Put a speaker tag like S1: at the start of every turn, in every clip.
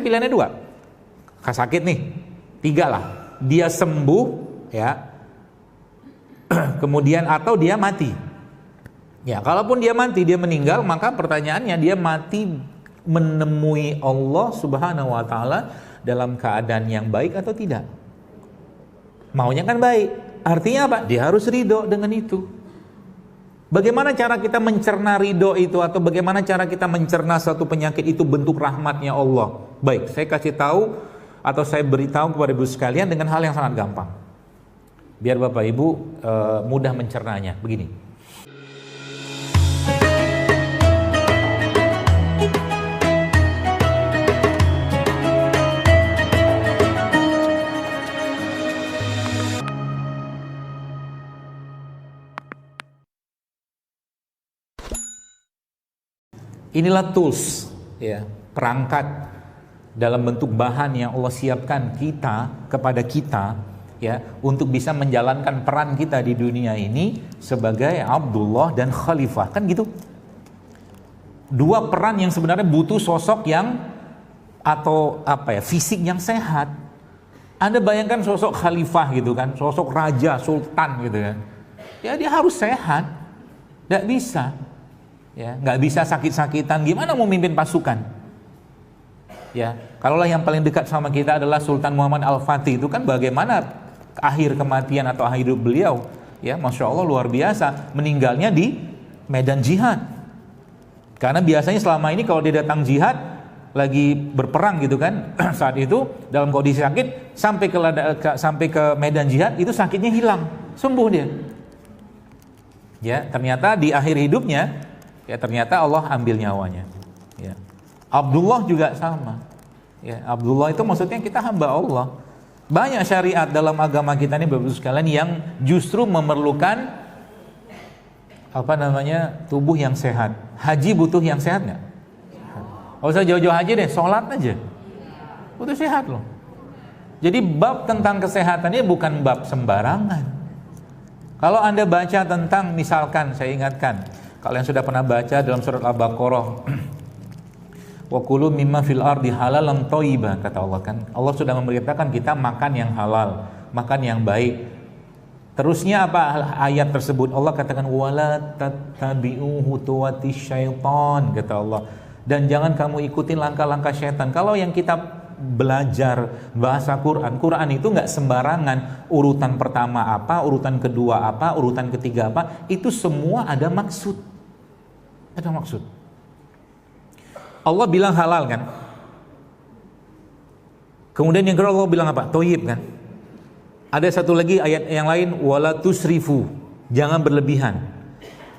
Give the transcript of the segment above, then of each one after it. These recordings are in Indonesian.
S1: kan pilihannya dua. Sakit nih, 3 lah. Dia sembuh, ya. Kemudian atau dia mati. Ya, kalaupun dia mati, dia meninggal, maka pertanyaannya dia mati menemui Allah Subhanahu wa taala dalam keadaan yang baik atau tidak? Maunya kan baik. Artinya apa? Dia harus ridho dengan itu. Bagaimana cara kita mencerna ridho itu, atau bagaimana cara kita mencerna satu penyakit itu bentuk rahmatnya Allah? Baik, saya kasih tahu atau saya beritahu kepada ibu sekalian dengan hal yang sangat gampang, biar Bapak Ibu mudah mencernanya. Begini. Inilah tools, ya, perangkat dalam bentuk bahan yang Allah siapkan kepada kita, ya, untuk bisa menjalankan peran kita di dunia ini sebagai Abdullah dan Khalifah, kan gitu. Dua peran yang sebenarnya butuh sosok yang atau fisik yang sehat. Anda bayangkan sosok Khalifah gitu kan, sosok raja, sultan gitu kan. Ya dia harus sehat, nggak bisa. Ya, nggak bisa sakit-sakitan, gimana mau mimpin pasukan? Ya, kalaulah yang paling dekat sama kita adalah Sultan Muhammad Al-Fatih, itu kan bagaimana akhir kematian atau akhir hidup beliau? Ya, Masya Allah luar biasa, meninggalnya di medan jihad. Karena biasanya selama ini kalau dia datang jihad, lagi berperang gitu kan, saat itu dalam kondisi sakit, sampai ke medan jihad itu sakitnya hilang, sembuh dia. Ya, ternyata di akhir hidupnya, ya ternyata Allah ambil nyawanya. Ya. Abdullah juga sama. Ya, Abdullah itu maksudnya kita hamba Allah. Banyak syariat dalam agama kita ini Bapak Ibu sekalian yang justru memerlukan tubuh yang sehat. Haji butuh yang sehat nggak? Nggak usah jauh-jauh haji deh, sholat aja. Butuh sehat loh. Jadi bab tentang kesehatan ini bukan bab sembarangan. Kalau Anda baca tentang, misalkan saya ingatkan, kalian sudah pernah baca dalam surat Al-Baqarah, wa kulu mimma fil ardi halalan thayyiban, kata Allah kan. Allah sudah memberitakan kita makan yang halal, makan yang baik. Terusnya apa ayat tersebut? Allah katakan wala tattabi'u khutuwatis syaitan, kata Allah. Dan jangan kamu ikuti langkah-langkah syaitan. Kalau yang kita belajar bahasa Quran itu nggak sembarangan. Urutan pertama apa, urutan kedua apa, urutan ketiga apa, itu semua ada maksud. Ada maksud. Allah bilang halal kan. Kemudian yang kedua Allah bilang apa? Thayyib kan. Ada satu lagi ayat yang lain, wala tusrifu, jangan berlebihan.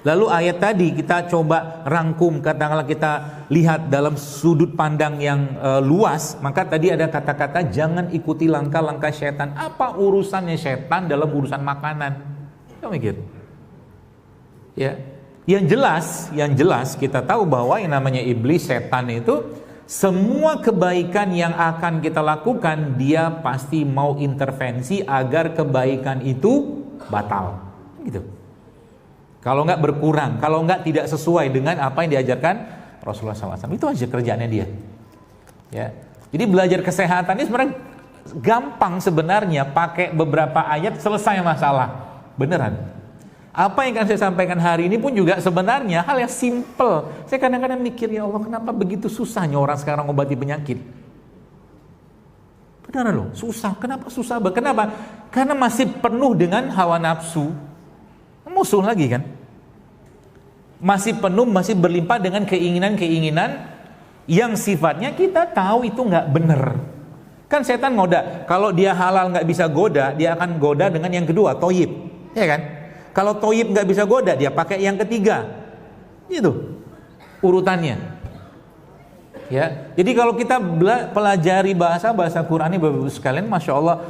S1: Lalu ayat tadi kita coba rangkum, katakanlah kita lihat dalam sudut pandang yang luas, maka tadi ada kata-kata jangan ikuti langkah-langkah syaitan. Apa urusannya syaitan dalam urusan makanan? Kamu mikir? Ya, yang jelas kita tahu bahwa yang namanya iblis, setan itu semua kebaikan yang akan kita lakukan dia pasti mau intervensi agar kebaikan itu batal, gitu. Kalau enggak berkurang, kalau enggak tidak sesuai dengan apa yang diajarkan Rasulullah SAW. Itu aja kerjaannya dia. Ya. Jadi belajar kesehatan ini sebenarnya gampang sebenarnya, pakai beberapa ayat selesai masalah. Beneran. Apa yang akan saya sampaikan hari ini pun juga sebenarnya hal yang simple. Saya kadang-kadang mikir, ya Allah, kenapa begitu susahnya orang sekarang obati penyakit? Beneran loh, susah. Kenapa susah? Kenapa? Karena masih penuh dengan hawa nafsu. Musuh lagi kan, masih penuh, masih berlimpah dengan keinginan-keinginan yang sifatnya kita tahu itu nggak benar. Kan setan ngoda, kalau dia halal nggak bisa goda, dia akan goda dengan yang kedua, toyib, ya kan? Kalau toyib nggak bisa goda, dia pakai yang ketiga, itu urutannya. Ya, jadi kalau kita pelajari bahasa Quran ini Bapak Ibu sekalian, masya Allah,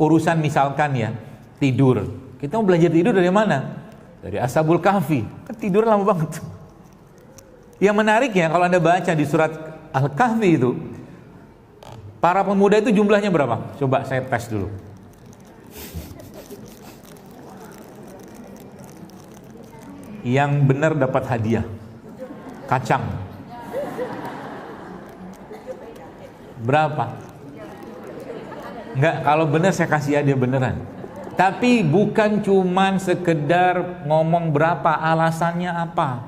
S1: urusan misalkan ya tidur. Kita mau belajar tidur dari mana? Dari Ashabul Kahfi. Kan tidur lama banget. Yang menarik ya, kalau Anda baca di surat Al-Kahfi itu, para pemuda itu jumlahnya berapa? Coba saya tes dulu. Yang benar dapat hadiah. Kacang. Berapa? Enggak, kalau benar saya kasih hadiah beneran. Tapi bukan cuman sekedar ngomong berapa, alasannya apa.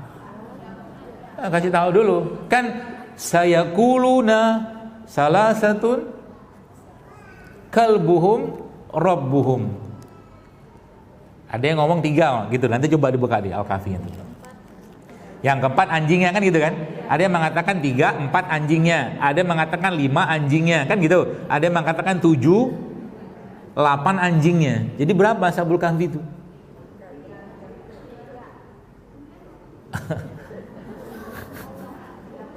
S1: Nah, kasih tahu dulu. Kan saya kuluna salah satu kalbuhum rabbuhum. Ada yang ngomong 3 gitu. Nanti coba dibuka di Al-Kahfi itu. Yang keempat anjingnya kan gitu kan. Ada yang mengatakan 3, 4 anjingnya. Ada yang mengatakan 5 anjingnya kan gitu. Ada yang mengatakan 7, 8 anjingnya. Jadi berapa Ashabul Kahfi itu?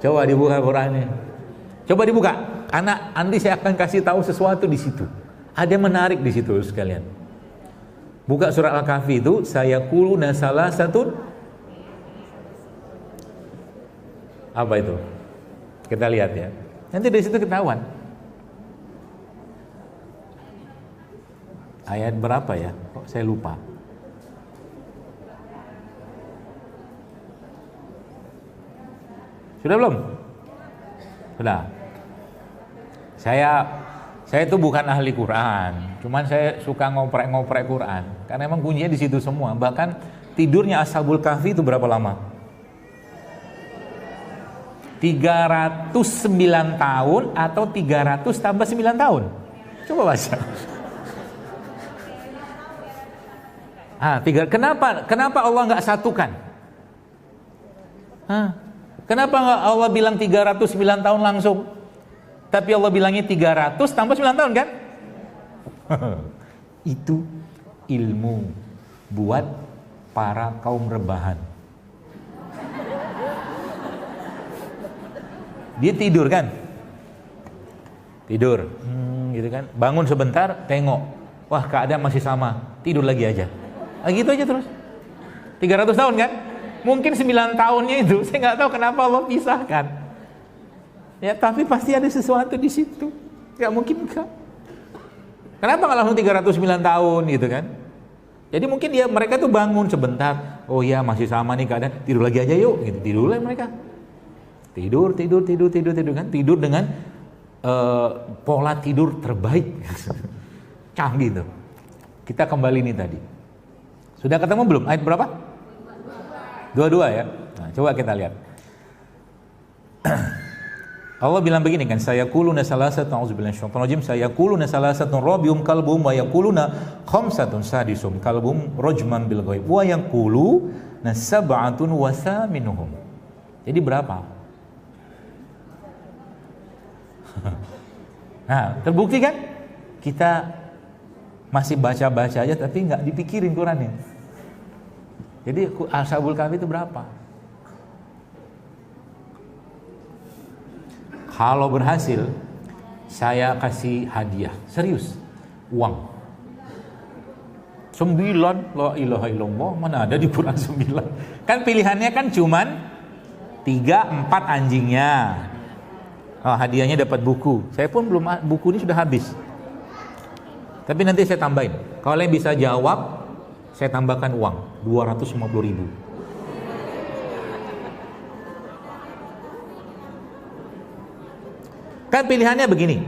S1: Coba dibuka Qurannya. Coba dibuka. Karena nanti saya akan kasih tahu sesuatu di situ. Ada yang menarik di situ sekalian. Buka surat Al-Kahfi itu, saya kuluna salah satu. Apa itu? Kita lihat ya. Nanti dari situ ketahuan. Ayat berapa ya? Kok saya lupa. Sudah belum? Sudah. Saya itu bukan ahli Quran, cuman saya suka ngoprek-ngoprek Quran. Karena emang kuncinya di situ semua. Bahkan tidurnya Ashabul Kahfi itu berapa lama? 309 tahun atau 300 tambah 9 tahun? Coba baca. Kenapa Allah nggak satukan? Kenapa nggak Allah bilang 309 tahun langsung? Tapi Allah bilangnya 300 tambah 9 tahun kan? Itu ilmu buat para kaum rebahan. Dia tidur kan? Tidur, gitu kan? Bangun sebentar, tengok, wah keadaan masih sama, tidur lagi aja. Gitu aja terus. 300 tahun kan? Mungkin 9 tahunnya itu, saya nggak tahu kenapa Allah pisahkan. Ya, tapi pasti ada sesuatu di situ. Gak mungkin enggak. Kenapa nggak langsung 309 tahun gitu kan? Jadi mungkin mereka tuh bangun sebentar. Oh ya masih sama nih keadaan. Tidur lagi aja yuk. Gitu. Tidur lah mereka. Tidur kan? Tidur dengan pola tidur terbaik. Canggih tuh. Kita kembali nih tadi. Sudah ketemu belum? Ayat berapa? 22 ya. Nah, coba kita lihat. Allah bilang begini kan, saya kuluna salasatun auzubillahi minasyaitonir rajim, saya kuluna salasatun rabium kalbuhum wa yaquluna khamsatun sadisum kalbuhum rajman bil ghaib wa yaquluna sab'atun wa thaminuhum. Jadi berapa? Nah, terbukti kan? Kita masih baca-baca aja tapi nggak dipikirin Qurannya. Jadi Ashabul Kahfi itu berapa? Kalau berhasil, saya kasih hadiah. Serius, uang. 9, la ilaha illallah, mana ada di Quran 9. Kan pilihannya kan cuman 3, 4 anjingnya. Oh, hadiahnya dapat buku. Saya pun belum, buku ini sudah habis. Tapi nanti saya tambahin. Kalau yang bisa jawab, saya tambahkan uang 250.000. Kan pilihannya begini.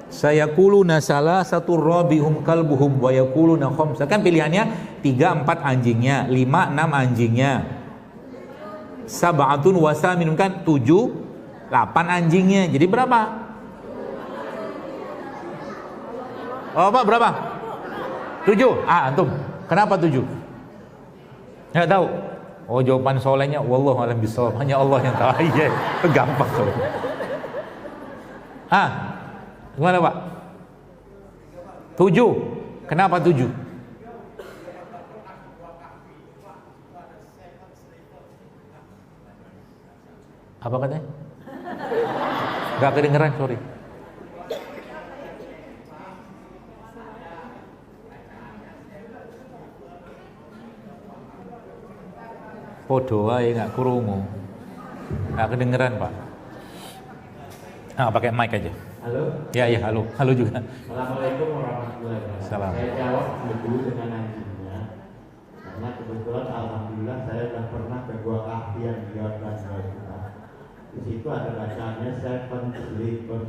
S1: Saya kuluna salah satu rabihum kalbuhum wa yakuluna khamsa. Kan pilihannya 3, 4 anjingnya, 5, 6 anjingnya. Sab'atun wa saminun kan 7, 8 anjingnya. Jadi berapa? Oh, Pak, berapa? 7. Antum. Kenapa 7? Enggak tahu. Oh, jawaban solehnya wallahu a'lam bishawab. Hanya Allah yang tahu. Iya, gampang soalnya. Gimana Pak? 7. Kenapa 7? Apa katanya? Gak kedengeran, sorry. Podo ae gak krungu. Gak kedengeran, Pak. Pakai mic aja.
S2: Halo?
S1: Ya, halo. Halo juga.
S2: Assalamualaikum warahmatullahi wabarakatuh.
S1: Salam.
S2: Saya jawab dulu dengan anjingnya. Karena kebetulan alhamdulillah saya sudah pernah ke Gua Kahfi yang di Jawa Barat. Di situ ada bacaannya 7 sleepers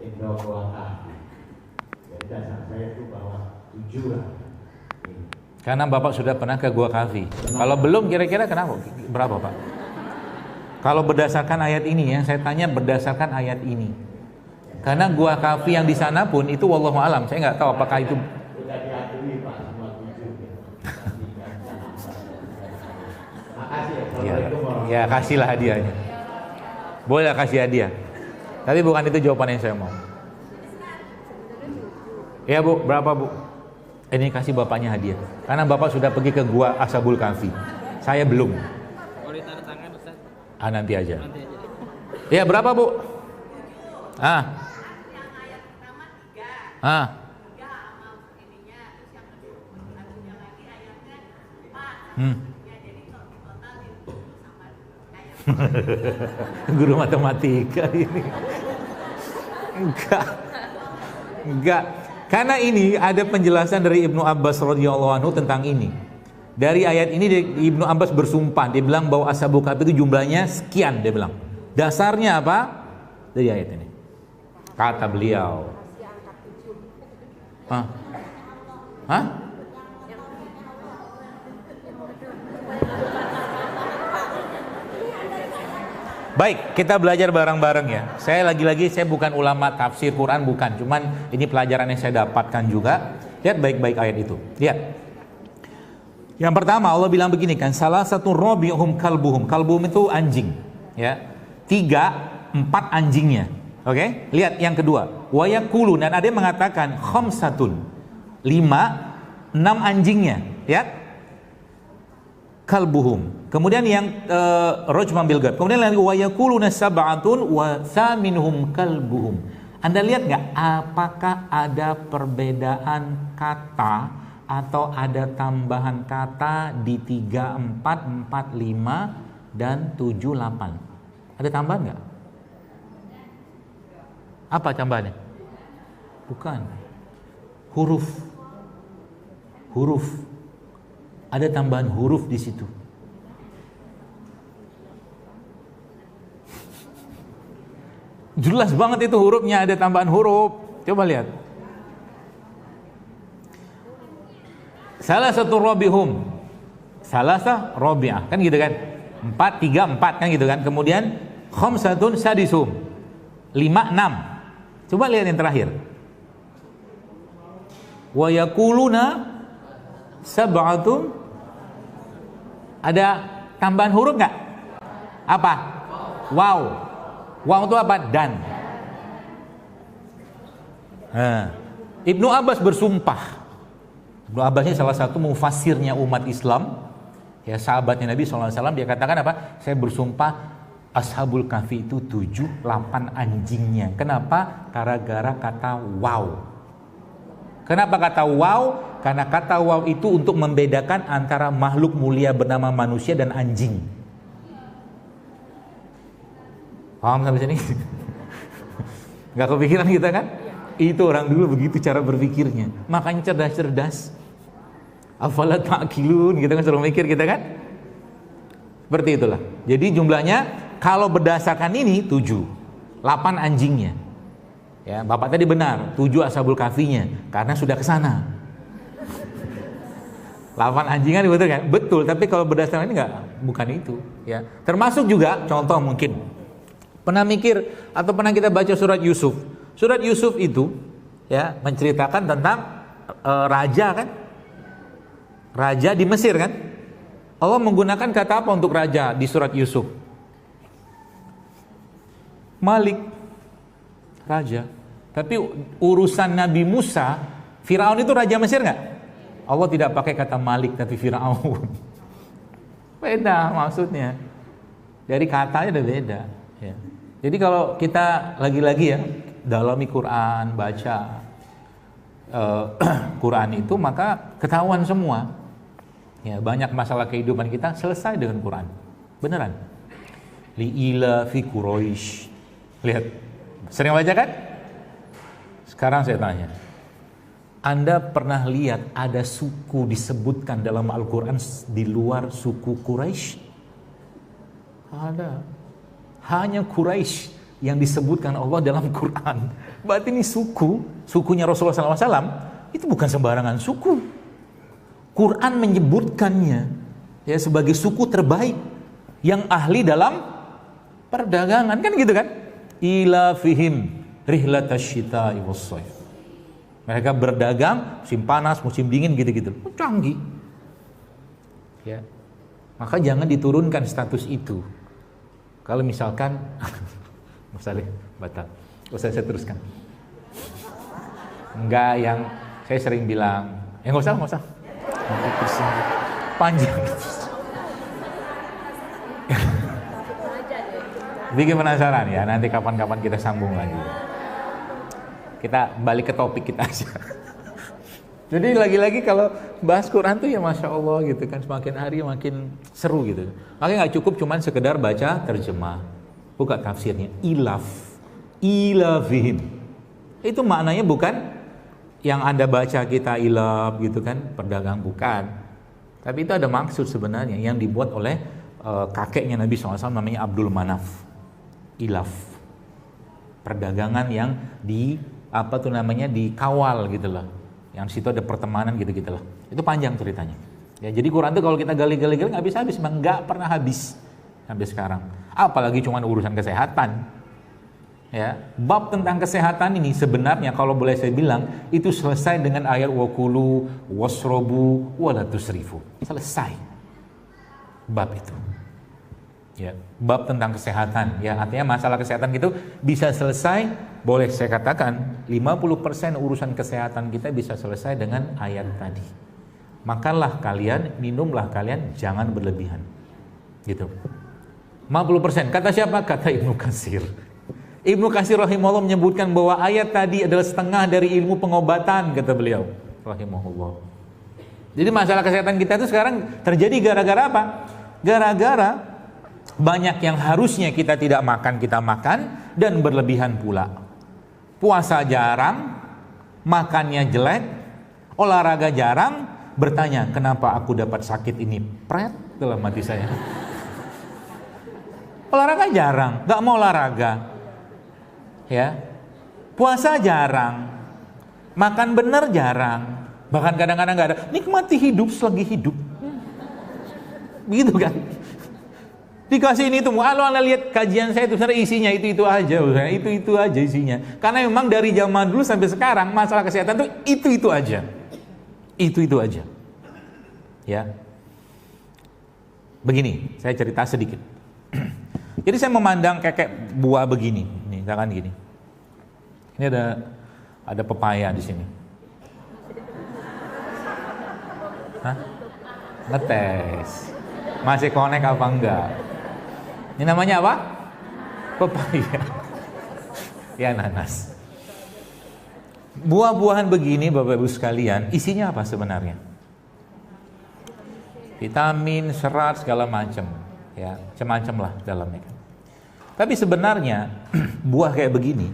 S2: Indo Gua Kafi. Jadi dasar saya itu bahwa 7 lah.
S1: Karena Bapak sudah pernah ke Gua Kafi. Kalau belum kira-kira kenapa? Berapa Pak? Kalau berdasarkan ayat ini ya, saya tanya berdasarkan ayat ini. Karena Gua Kafi yang di sana pun itu wallahu alam, saya nggak tahu apakah itu.
S2: Sudah diakui Pak semua 7. Makasih ya. Assalamualaikum warahmatullahi
S1: Ya kasihlah hadiahnya. Boleh kasih hadiah. Tapi bukan itu jawaban yang saya mau. Ya Bu, berapa Bu? Ini kasih bapaknya hadiah. Karena bapak sudah pergi ke Gua Ashabul Kahfi. Saya belum.
S3: Boleh tanda tangan Ustaz?
S1: Nanti aja.
S3: Nanti aja.
S1: Ya berapa Bu? Guru matematika ini. Enggak. Karena ini ada penjelasan dari Ibnu Abbas radhiyallahu anhu tentang ini. Dari ayat ini Ibnu Abbas bersumpah, dia bilang bahwa Ashabul Kahfi itu jumlahnya sekian, dia bilang. Dasarnya apa? Dari ayat ini. Kata beliau. Baik, kita belajar bareng-bareng ya. Saya lagi-lagi saya bukan ulama tafsir Quran, bukan. Cuman ini pelajaran yang saya dapatkan juga. Lihat baik-baik ayat itu. Lihat. Yang pertama Allah bilang begini kan, salah satu rabi'uhum kalbuhum. Kalbuhum itu anjing, ya. 3, 4 anjingnya. Oke? Lihat yang kedua. Wa yaqulu, dan ada yang mengatakan khamsatun. 5, 6 anjingnya. Lihat. Kalbuhum. Kemudian yang rajman bil ghaib. Kemudian lagi wa yaquluna sab'atun wa thaminhum kalbuhum. Anda lihat enggak apakah ada perbedaan kata atau ada tambahan kata di 3, 4, 4, 5 dan 7, 8? Ada tambahan enggak? Apa tambahannya? Bukan. Huruf. Ada tambahan huruf di situ. Jelas banget itu hurufnya, ada tambahan huruf. Coba lihat. Salah satu robihum. Salasa robi'ah. Kan gitu kan? 4, 3, 4 kan gitu kan? Kemudian khamsatun sadisum. 5, 6. Coba lihat yang terakhir. Wa yaquluna sab'atun. Ada tambahan huruf nggak? Apa? Wow. Wow itu apa? Dan. Ibnu Abbas bersumpah. Ibnu Abbas ini salah satu mufassirnya umat Islam, ya sahabatnya Nabi SAW. Dia katakan apa? Saya bersumpah Ashabul Kahfi itu 7, 8 anjingnya. Kenapa? Gara-gara kata wow. Kenapa kata wow? Karena kata wow itu untuk membedakan antara makhluk mulia bernama manusia dan anjing. Paham sampai sini? Gak kepikiran kita kan? Itu orang dulu begitu cara berpikirnya. Makanya cerdas-cerdas. Afala ta'qilun, kita kan selalu mikir kita kan? Seperti itulah. Jadi jumlahnya kalau berdasarkan ini 7, 8 anjingnya. Ya, Bapak tadi benar, 7 Ashabul Kahfinya karena sudah ke sana. 8 anjingan betul kan? Betul, tapi kalau berdasarkan ini bukan itu, ya. Termasuk juga contoh mungkin pernah mikir atau pernah kita baca surat Yusuf. Surat Yusuf itu ya menceritakan tentang raja kan? Raja di Mesir kan? Allah menggunakan kata apa untuk raja di surat Yusuf? Malik, raja. Tapi urusan Nabi Musa, Firaun itu raja Mesir nggak? Allah tidak pakai kata Malik tapi Firaun. Beda maksudnya. Dari katanya udah beda. Ya. Jadi kalau kita lagi-lagi ya dalami Quran, baca Quran itu, maka ketahuan semua. Ya, banyak masalah kehidupan kita selesai dengan Quran. Beneran. Li'ila fi Quraisy. Lihat. Sering baca kan? Sekarang saya tanya. Anda pernah lihat ada suku disebutkan dalam Al-Quran di luar suku Quraisy? Ada. Hanya Quraisy. yang disebutkan Allah dalam Quran. Berarti ini sukunya Rasulullah SAW itu bukan sembarangan suku. Quran menyebutkannya ya sebagai suku terbaik yang ahli dalam perdagangan, kan gitu kan? Ila fihim rihlatasyita'i was-shayf. Mereka berdagang musim panas, musim dingin gitu-gitu. Canggih. Ya. Maka jangan diturunkan status itu. Kalau misalkan Mas Ali, batal. Saya teruskan. Enggak, yang saya sering bilang, enggak usah. Panjang. Bikin penasaran ya, nanti kapan-kapan kita sambung lagi. Kita balik ke topik kita aja. Jadi lagi-lagi kalau bahas Quran tuh ya Masya Allah gitu kan, semakin hari makin seru gitu. Makanya gak cukup cuman sekedar baca terjemah, buka tafsirnya, ilafihim. Itu maknanya bukan yang Anda baca kita ilaf gitu kan, perdagang, bukan. Tapi itu ada maksud sebenarnya yang dibuat oleh kakeknya Nabi SAW, namanya Abdul Manaf. Ilaf, perdagangan yang dikawal gitu loh. Yang situ ada pertemanan gitu-gitu lah. Itu panjang ceritanya. Ya, jadi Quran itu kalau kita gali-gali nggak habis-habis, memang nggak pernah habis sampai sekarang. Apalagi cuma urusan kesehatan. Ya, bab tentang kesehatan ini sebenarnya kalau boleh saya bilang itu selesai dengan ayat wakulu wasrobu wala tusrifu. Selesai bab itu. Ya, bab tentang kesehatan, ya artinya masalah kesehatan gitu bisa selesai, boleh saya katakan 50% urusan kesehatan kita bisa selesai dengan ayat tadi. Makanlah kalian, minumlah kalian, jangan berlebihan. Gitu. 50%. Kata siapa? Kata Ibnu Katsir. Ibnu Katsir rahimahullah menyebutkan bahwa ayat tadi adalah setengah dari ilmu pengobatan, kata beliau rahimahullah. Jadi masalah kesehatan kita itu sekarang terjadi gara-gara apa? Gara-gara banyak yang harusnya kita tidak makan, kita makan, dan berlebihan pula. Puasa jarang, makannya jelek, olahraga jarang, bertanya, kenapa aku dapat sakit ini? Pret dalam hati saya. Olahraga jarang, gak mau olahraga. Ya, puasa jarang, makan bener jarang, bahkan kadang-kadang gak ada. Nikmati hidup selagi hidup. Begitu kan? Dikasih ini tuh, kalau Anda lihat kajian saya itu sebenarnya isinya itu aja, itu aja isinya. Karena memang dari zaman dulu sampai sekarang masalah kesehatan tuh itu aja, itu aja. Ya, begini, saya cerita sedikit. Jadi saya memandang kayak buah begini, nih, misalkan gini. Ini ada pepaya di sini. Hah? Ngetes, masih connect apa enggak? Ini namanya apa? Pepaya. Ya, nanas. Buah-buahan begini Bapak Ibu sekalian, isinya apa sebenarnya? Vitamin, serat, segala macam. Ya, macam-macam lah dalamnya. Tapi sebenarnya buah kayak begini,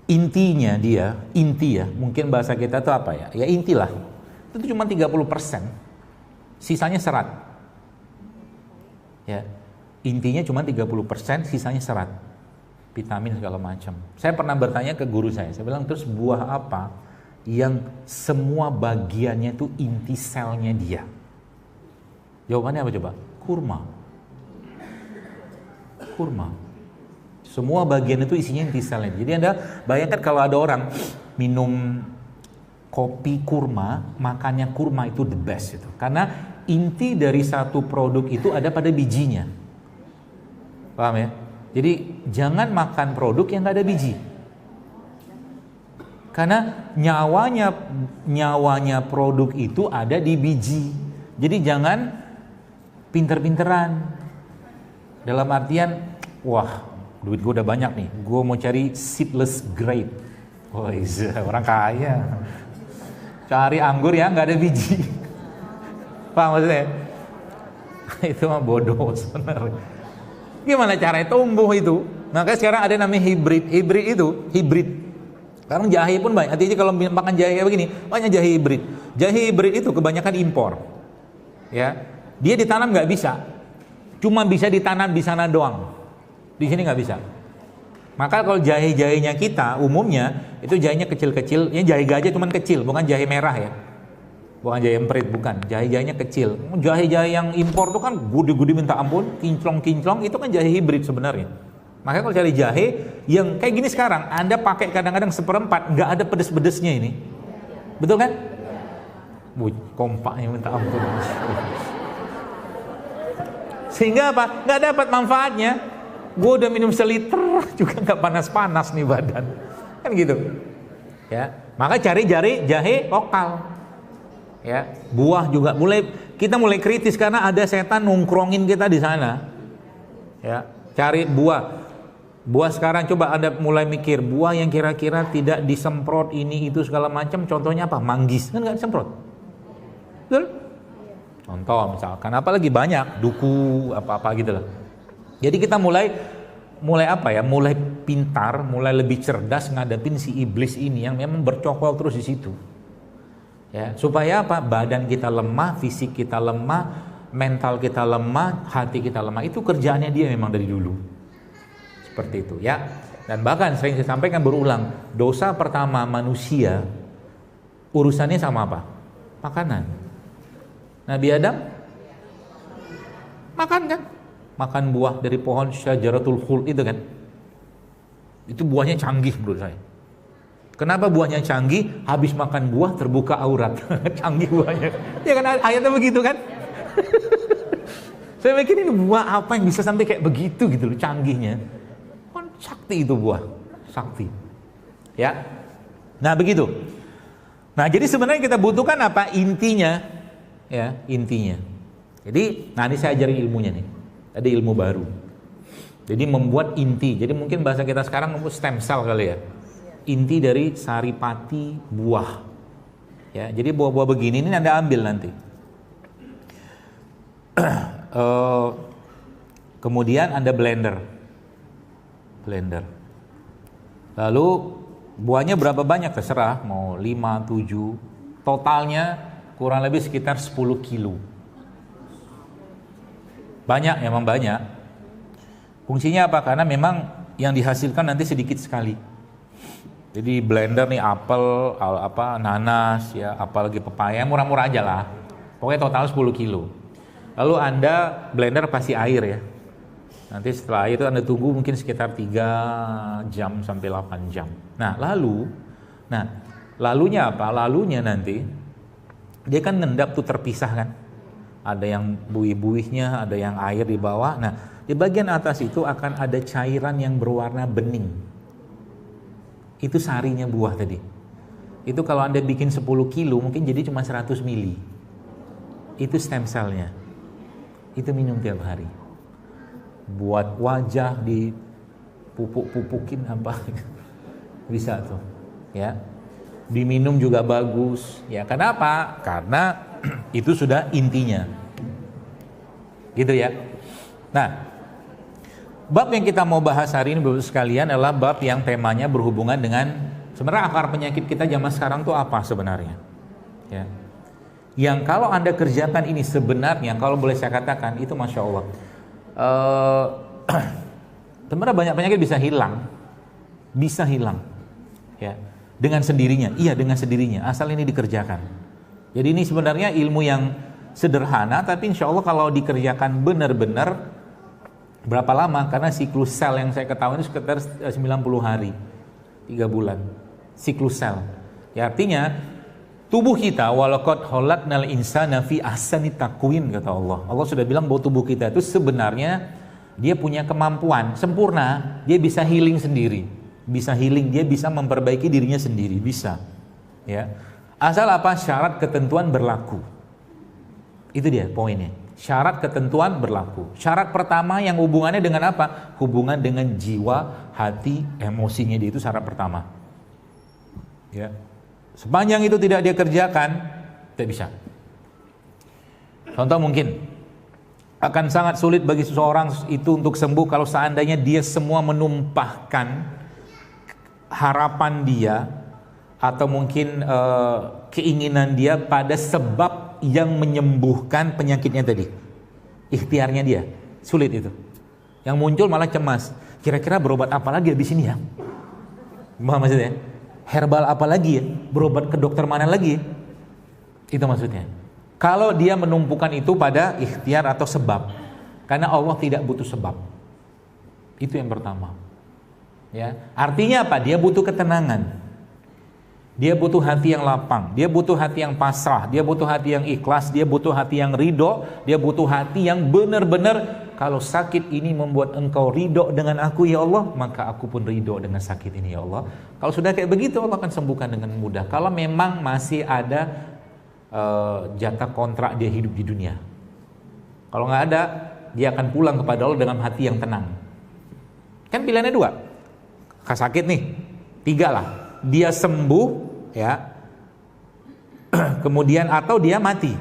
S1: intinya dia, inti ya, mungkin bahasa kita tuh apa ya? Ya inti lah. Itu cuma 30%. Sisanya serat. Ya. Intinya cuma 30%, sisanya serat, vitamin segala macam. Saya pernah bertanya ke guru saya bilang, terus buah apa yang semua bagiannya itu inti selnya dia? Jawabannya apa coba? Kurma. Semua bagian itu isinya inti selnya. Jadi Anda bayangkan kalau ada orang minum kopi kurma, makannya kurma itu the best itu. Karena inti dari satu produk itu ada pada bijinya. Paham ya? Jadi jangan makan produk yang gak ada biji. Karena nyawanya produk itu ada di biji. Jadi jangan pinter-pinteran. Dalam artian, wah, duit gue udah banyak nih, gue mau cari seedless grape. Oh iya, orang kaya. Cari anggur yang gak ada biji. Paham maksudnya? Itu mah bodoh sebenarnya. Gimana caranya tumbuh itu? Makanya sekarang ada namanya hibrid. Hibrid. Sekarang jahe pun banyak. Artinya kalau makan jahe kayak begini, banyak jahe hibrid. Jahe hibrid itu kebanyakan impor. Ya, dia ditanam nggak bisa. Cuma bisa ditanam di sana doang. Di sini nggak bisa. Maka kalau jahe-jahenya kita umumnya itu jahenya kecil-kecil, ini jahe gajah cuman kecil, bukan jahe merah ya. Bukan jahe emprit, bukan. Jahe-jahenya kecil. Jahe-jahe yang impor itu kan gede-gede minta ampun, kinclong-kinclong, itu kan jahe hibrid sebenarnya. Makanya kalau cari jahe yang kayak gini sekarang, Anda pakai kadang-kadang seperempat, nggak ada pedes-pedesnya ini. Betul kan? Kompaknya minta ampun. Sehingga apa? Nggak dapat manfaatnya. Gue udah minum seliter juga nggak panas-panas nih badan. Kan gitu. Ya, maka cari jahe lokal. Ya, buah juga kita mulai kritis karena ada setan nongkrongin kita di sana. Ya, cari buah. Buah sekarang coba Anda mulai mikir buah yang kira-kira tidak disemprot ini itu segala macam. Contohnya apa? Manggis kan nggak disemprot. Betul? Contoh misalkan, apalagi banyak duku apa-apa gitu lah. Jadi kita mulai apa ya? Mulai pintar, mulai lebih cerdas ngadepin si iblis ini yang memang bercokol terus di situ. Ya, supaya apa? Badan kita lemah, fisik kita lemah, mental kita lemah, hati kita lemah. Itu kerjaannya dia memang dari dulu. Seperti itu ya. Dan bahkan sering saya sampaikan berulang, dosa pertama manusia urusannya sama apa? Makanan. Nabi Adam makan kan? Makan buah dari pohon syajaratul khuld itu kan. Itu buahnya canggih menurut saya. Kenapa buahnya canggih? Habis makan buah terbuka aurat. Canggih buahnya. Ya kan ayatnya begitu kan? Saya mikir ini buah apa yang bisa sampai kayak begitu gitu loh canggihnya. Kan sakti itu buah. Sakti. Ya. Nah, begitu. Nah, jadi sebenarnya kita butuhkan apa? Intinya. Ya, intinya. Jadi, nah ini saya ajarin ilmunya nih. Ada ilmu baru. Jadi membuat inti. Jadi mungkin bahasa kita sekarang stem cell kali ya. Inti dari saripati buah. Ya, jadi buah-buah begini ini Anda ambil nanti. Kemudian Anda blender. Lalu buahnya berapa banyak terserah, mau 5, 7. Totalnya kurang lebih sekitar 10 kilo. Banyak, memang banyak. Fungsinya apa? Karena memang yang dihasilkan nanti sedikit sekali. Jadi blender nih apel, nanas, ya, apalagi pepaya, murah-murah aja lah. Pokoknya total 10 kilo. Lalu Anda blender pasti air ya. Nanti setelah itu Anda tunggu mungkin sekitar 3 jam sampai 8 jam. Nah, lalunya apa? Lalunya nanti dia kan ngendap tuh terpisah kan. Ada yang buih-buihnya, ada yang air di bawah. Nah, di bagian atas itu akan ada cairan yang berwarna bening. Itu sarinya buah tadi. Itu kalau Anda bikin 10 kilo mungkin jadi cuma 100 mili. Itu stem cell-nya. Itu minum tiap hari. Buat wajah dipupuk-pupukin apa. Bisa tuh. Ya. Diminum juga bagus. Ya, kenapa? Karena itu sudah intinya. Gitu ya. Nah, bab yang kita mau bahas hari ini Bapak sekalian adalah bab yang temanya berhubungan dengan sebenarnya akar penyakit kita zaman sekarang tuh apa sebenarnya. Ya. Yang kalau Anda kerjakan ini sebenarnya kalau boleh saya katakan itu Masya Allah. Sebenarnya banyak penyakit bisa hilang. Bisa hilang. Ya. Dengan sendirinya. Iya, dengan sendirinya. Asal ini dikerjakan. Jadi ini sebenarnya ilmu yang sederhana tapi insya Allah kalau dikerjakan benar-benar berapa lama? Karena siklus sel yang saya ketahui itu sekitar 90 hari 3 bulan siklus sel ya, artinya tubuh kita walaqad khalaqnal insana fi ahsani taqwim kata Allah. Allah sudah bilang bahwa tubuh kita itu sebenarnya dia punya kemampuan sempurna, dia bisa healing sendiri, dia bisa memperbaiki dirinya sendiri, bisa ya, asal apa? Syarat ketentuan berlaku. Itu dia poinnya. Syarat ketentuan berlaku. Syarat pertama yang hubungannya dengan apa? Hubungan dengan jiwa, hati, emosinya dia, itu syarat pertama. Ya. Sepanjang itu tidak dia kerjakan, tidak bisa. Contoh mungkin akan sangat sulit bagi seseorang itu untuk sembuh kalau seandainya dia semua menumpahkan harapan dia atau mungkin keinginan dia pada sebab yang menyembuhkan penyakitnya tadi. Ikhtiarnya dia, sulit itu. Yang muncul malah cemas. kira-kira berobat apa lagi habis ini ya? Maksudnya, herbal apa lagi ya? Berobat ke dokter mana lagi ya? Itu maksudnya. Kalau dia menumpukan itu pada ikhtiar atau sebab, karena Allah tidak butuh sebab. Itu yang pertama. Ya, artinya apa? Dia butuh ketenangan. Dia butuh hati yang lapang, dia butuh hati yang pasrah, dia butuh hati yang ikhlas, dia butuh hati yang ridho, dia butuh hati yang benar-benar kalau sakit ini membuat engkau ridho dengan aku ya Allah, maka aku pun ridho dengan sakit ini ya Allah. Kalau sudah kayak begitu Allah akan sembuhkan dengan mudah. Kalau memang masih ada jatah kontrak dia hidup di dunia, kalau nggak ada, dia akan pulang kepada Allah dengan hati yang tenang. Kan pilihannya dua, sakit nih, 3 lah. Dia sembuh ya, kemudian atau dia mati.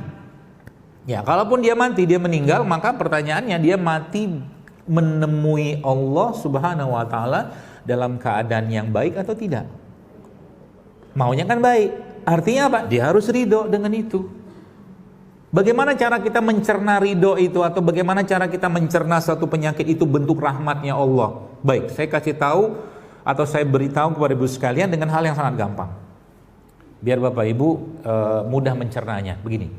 S1: Ya, kalaupun dia mati, dia meninggal, maka pertanyaannya dia mati menemui Allah Subhanahu wa taala dalam keadaan yang baik atau tidak? Maunya kan baik. Artinya apa? Dia harus ridho dengan itu. Bagaimana cara kita mencerna ridho itu, atau bagaimana cara kita mencerna suatu penyakit itu bentuk rahmatnya Allah? Baik, saya kasih tahu atau saya beritahu kepada ibu sekalian dengan hal yang sangat gampang, biar Bapak Ibu mudah mencernanya. Begini,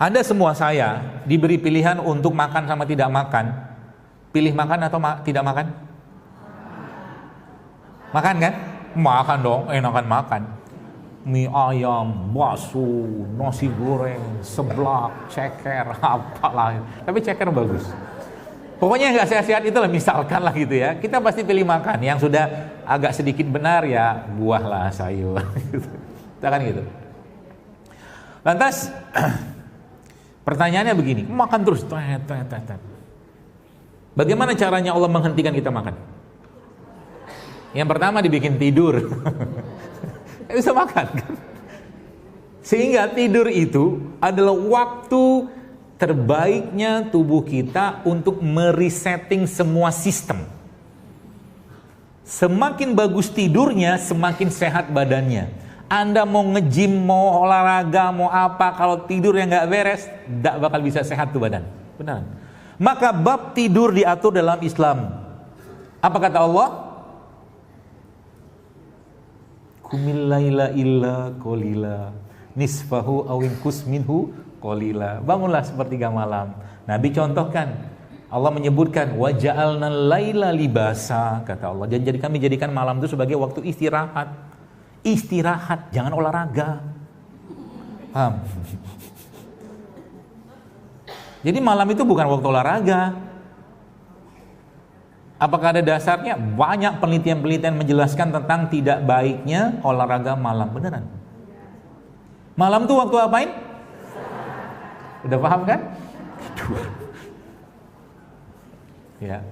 S1: Anda semua saya diberi pilihan untuk makan sama tidak makan. Pilih makan atau tidak makan? Makan kan? Makan dong, enakan makan. Mie ayam, bakso, nasi goreng, seblak, ceker, apalah. Tapi ceker bagus. Pokoknya yang gak sehat-sehat itulah, misalkan lah gitu ya. Kita pasti pilih makan. Yang sudah agak sedikit benar ya buah lah, sayur. Kita kan gitu. Lantas pertanyaannya begini, makan terus. Bagaimana caranya Allah menghentikan kita makan? Yang pertama dibikin tidur. Bisa makan kan? Sehingga tidur itu adalah waktu terbaiknya tubuh kita untuk meresetting semua sistem. Semakin bagus tidurnya, semakin sehat badannya. Anda mau nge-gym, mau olahraga, mau apa, kalau tidur yang gak beres, gak bakal bisa sehat tuh badan. Benar. Maka bab tidur diatur dalam Islam. Apa kata Allah? Qumil laila illa qalila nisfahu aw inqus minhu qalila. Bangunlah sepertiga malam. Nabi contohkan, Allah menyebutkan wa ja'alnal laila libasa, kata Allah. Dan jadi kami jadikan malam itu sebagai waktu istirahat. Istirahat, jangan olahraga. Paham? Jadi malam itu bukan waktu olahraga. Apakah ada dasarnya? Banyak penelitian-penelitian menjelaskan tentang tidak baiknya olahraga malam. Beneran. Malam tuh waktu apain? Udah paham kan? Tidur. Ya.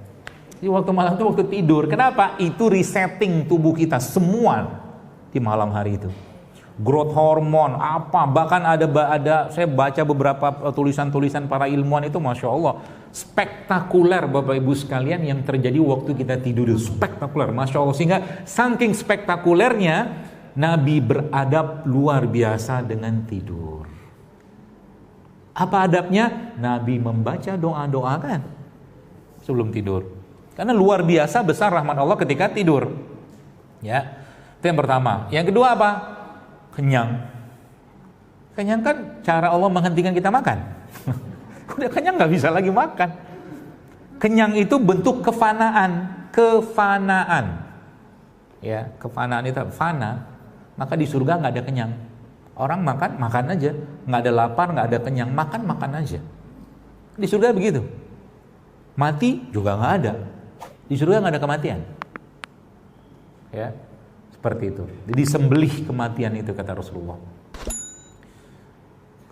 S1: Jadi waktu malam itu waktu tidur. Kenapa? Itu resetting tubuh kita semua di malam hari itu. Growth hormon apa, bahkan ada saya baca beberapa tulisan-tulisan para ilmuwan itu, masya Allah, spektakuler Bapak Ibu sekalian yang terjadi waktu kita tidur itu, spektakuler, masya Allah. Sehingga saking spektakulernya Nabi beradab luar biasa dengan tidur. Apa adabnya? Nabi membaca doa-doa kan sebelum tidur. Karena luar biasa besar rahmat Allah ketika tidur. Ya, itu yang pertama. Yang kedua apa? Kenyang. Kenyang kan cara Allah menghentikan kita makan. Udah kenyang nggak bisa lagi makan. Kenyang itu bentuk kefanaan. Kefanaan. Ya, kefanaan itu fana. Maka di surga nggak ada kenyang. Orang makan, makan aja. Nggak ada lapar, nggak ada kenyang. Makan, makan aja. Di surga begitu. Mati juga nggak ada. Di surga nggak ada kematian. Ya. Seperti itu. Jadi sembelih kematian itu, kata Rasulullah.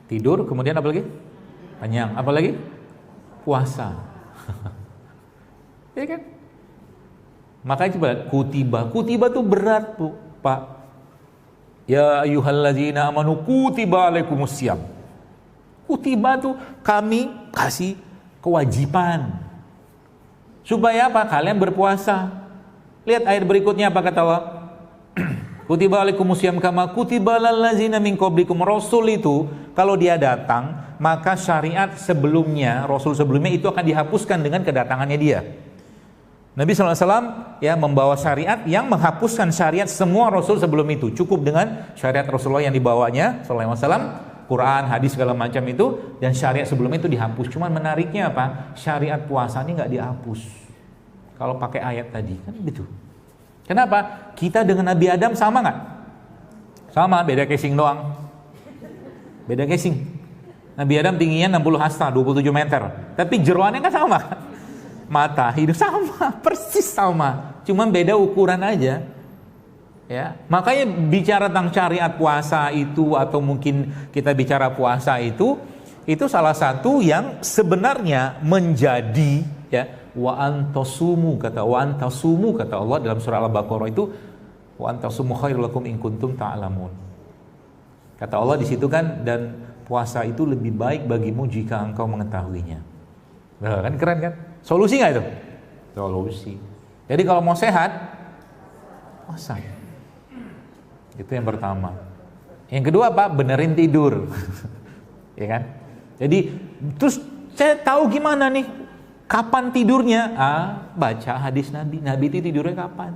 S1: Tidur, kemudian apa lagi? Kenyang. Apa lagi? Puasa. Ya kan? Makanya coba kutiba. Kutiba tuh berat, Bu, Pak. Ya ayyuhallazina amanu kutiba alaikumusiyam. Kutiba tuh kami kasih kewajiban. Supaya apa? Kalian berpuasa. Lihat ayat berikutnya apa kata Allah? Kutiba alaikumusiyam kama kutiba alal ladzina min qablikum. Rasul itu kalau dia datang, maka syariat sebelumnya, Rasul sebelumnya itu akan dihapuskan dengan kedatangannya dia. Nabi SAW ya membawa syariat yang menghapuskan syariat semua Rasul sebelum itu. Cukup dengan syariat Rasulullah yang dibawanya SAW, Quran, hadis segala macam itu, dan syariat sebelum itu dihapus. Cuman menariknya apa? Syariat puasa ini nggak dihapus. Kalau pakai ayat tadi kan gitu. Kenapa? Kita dengan Nabi Adam sama nggak? Sama, beda casing doang. Beda casing. Nabi Adam tingginya 60 hasta, 27 meter. Tapi jeroannya kan sama. Mata, hidung sama, persis sama. Cuma beda ukuran aja. Ya, makanya bicara tentang syariat puasa itu, atau mungkin kita bicara puasa itu salah satu yang sebenarnya menjadi ya, wa antasumu kata Allah dalam surah Al-Baqarah itu, wa antasumu khairul lakum in kuntum ta'lamun. Kata Allah di situ kan, dan puasa itu lebih baik bagimu jika engkau mengetahuinya. Nah, kan keren kan? Solusi nggak itu? Solusi. Jadi kalau mau sehat, puasa. Itu yang pertama. Yang kedua apa? Benerin tidur. Ya kan? Jadi terus saya tahu gimana nih? Kapan tidurnya? Baca hadis Nabi. Nabi itu tidurnya kapan?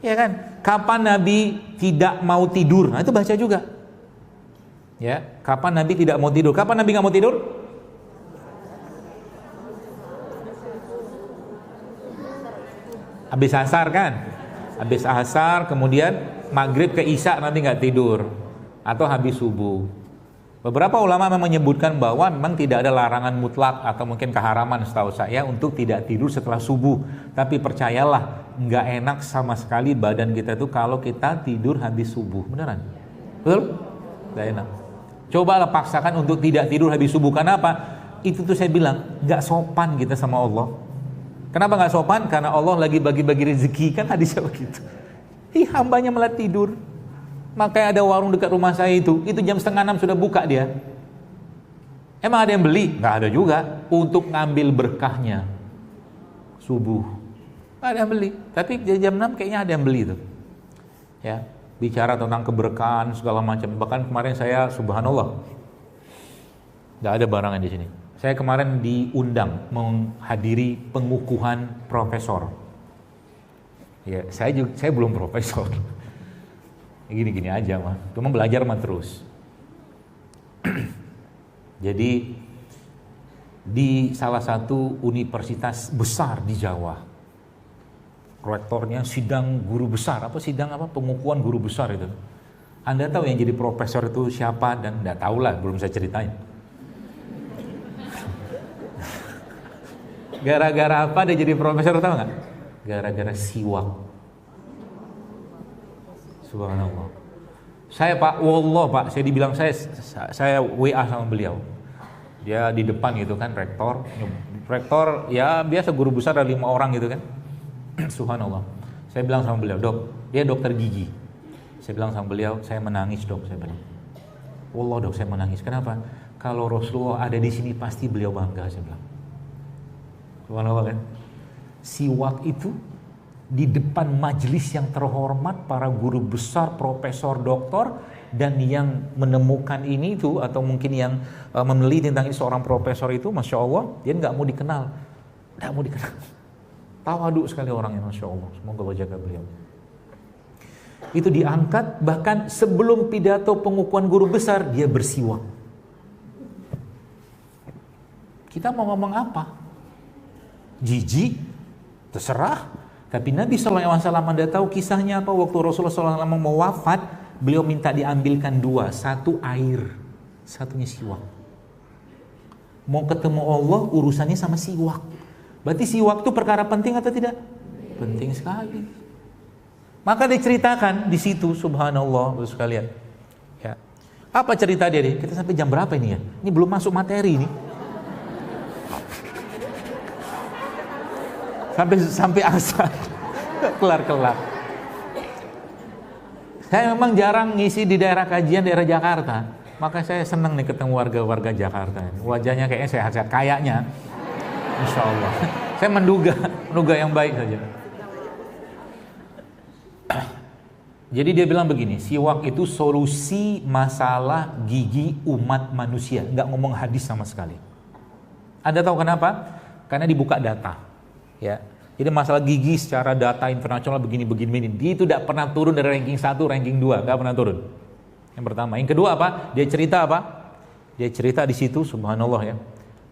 S1: Ya kan? Kapan Nabi tidak mau tidur? Nah, itu baca juga. Ya, kapan Nabi tidak mau tidur? Kapan Nabi nggak mau tidur? Habis asar kan? Habis asar, kemudian maghrib ke isya Nabi nggak tidur, atau habis subuh. Beberapa ulama memang menyebutkan bahwa memang tidak ada larangan mutlak atau mungkin keharaman setahu saya untuk tidak tidur setelah subuh. Tapi percayalah, nggak enak sama sekali badan kita itu kalau kita tidur habis subuh. Beneran? Betul? Nggak enak. Cobalah paksakan untuk tidak tidur habis subuh. Karena apa? Itu tuh saya bilang, nggak sopan kita sama Allah. Kenapa nggak sopan? Karena Allah lagi bagi-bagi rezeki, kan hadisnya begitu. Hambanya malah tidur. Makanya ada warung dekat rumah saya itu jam 5:30 sudah buka dia. Emang ada yang beli? Nggak ada juga. Untuk ngambil berkahnya subuh. Nggak ada yang beli. Tapi jam 6 kayaknya ada yang beli tuh. Ya, bicara tentang keberkahan segala macam. Bahkan kemarin saya subhanallah, nggak ada barangan di sini. Saya kemarin diundang menghadiri pengukuhan profesor. Ya, saya belum profesor. Gini-gini aja mah. Cuma belajar mah terus. Jadi di salah satu universitas besar di Jawa, rektornya sidang guru besar, pengukuhan guru besar itu. Anda tahu yang jadi profesor itu siapa? Dan enggak tahu lah, belum saya ceritain. Gara-gara apa dia jadi profesor, tahu nggak? Gara-gara siwak. Subhanallah. Saya Pak, wallah Pak, saya dibilang saya WA sama beliau. Dia di depan gitu kan, rektor ya biasa guru besar ada 5 orang gitu kan. Subhanallah. Saya bilang sama beliau, Dok, dia dokter gigi. Saya bilang sama beliau, saya menangis Dok, saya bilang. Wallah Dok, saya menangis. Kenapa? Kalau Rasulullah ada di sini pasti beliau bangga, saya bilang. Subhanallah kan. Siwak itu di depan majelis yang terhormat, para guru besar, profesor, doktor, dan yang menemukan ini itu atau mungkin yang meneliti tentang ini seorang profesor itu, masya Allah, dia nggak mau dikenal, tawadhu sekali orangnya, masya Allah. Semoga Allah jaga beliau. Itu diangkat, bahkan sebelum pidato pengukuhan guru besar dia bersiwak. Kita mau ngomong apa? Jijik, terserah. Tapi Nabi SAW Anda tahu kisahnya apa? Waktu Rasulullah SAW mau wafat, beliau minta diambilkan 2, satu air, satunya siwak. Mau ketemu Allah, urusannya sama siwak. Berarti siwak itu perkara penting atau tidak? Penting sekali. Maka diceritakan di situ, subhanallah, Bapak sekalian. Ya. Apa cerita dia nih? Kita sampai jam berapa ini ya? Ini belum masuk materi ini. Sampai asar. Kelar. Saya memang jarang ngisi di daerah kajian daerah Jakarta. Maka saya senang nih ketemu warga-warga Jakarta. Wajahnya kayaknya sehat-sehat, kayaknya. Insya Allah. Saya menduga yang baik saja. Jadi dia bilang begini, siwak itu solusi masalah gigi umat manusia. Nggak ngomong hadis sama sekali. Anda tahu kenapa? Karena dibuka data. Ya, Jadi masalah gigi secara data internasional begini. Dia itu tidak pernah turun dari ranking 1, ranking 2, nggak pernah turun. Yang pertama. Yang kedua apa? Dia cerita apa? Dia cerita di situ, subhanallah ya,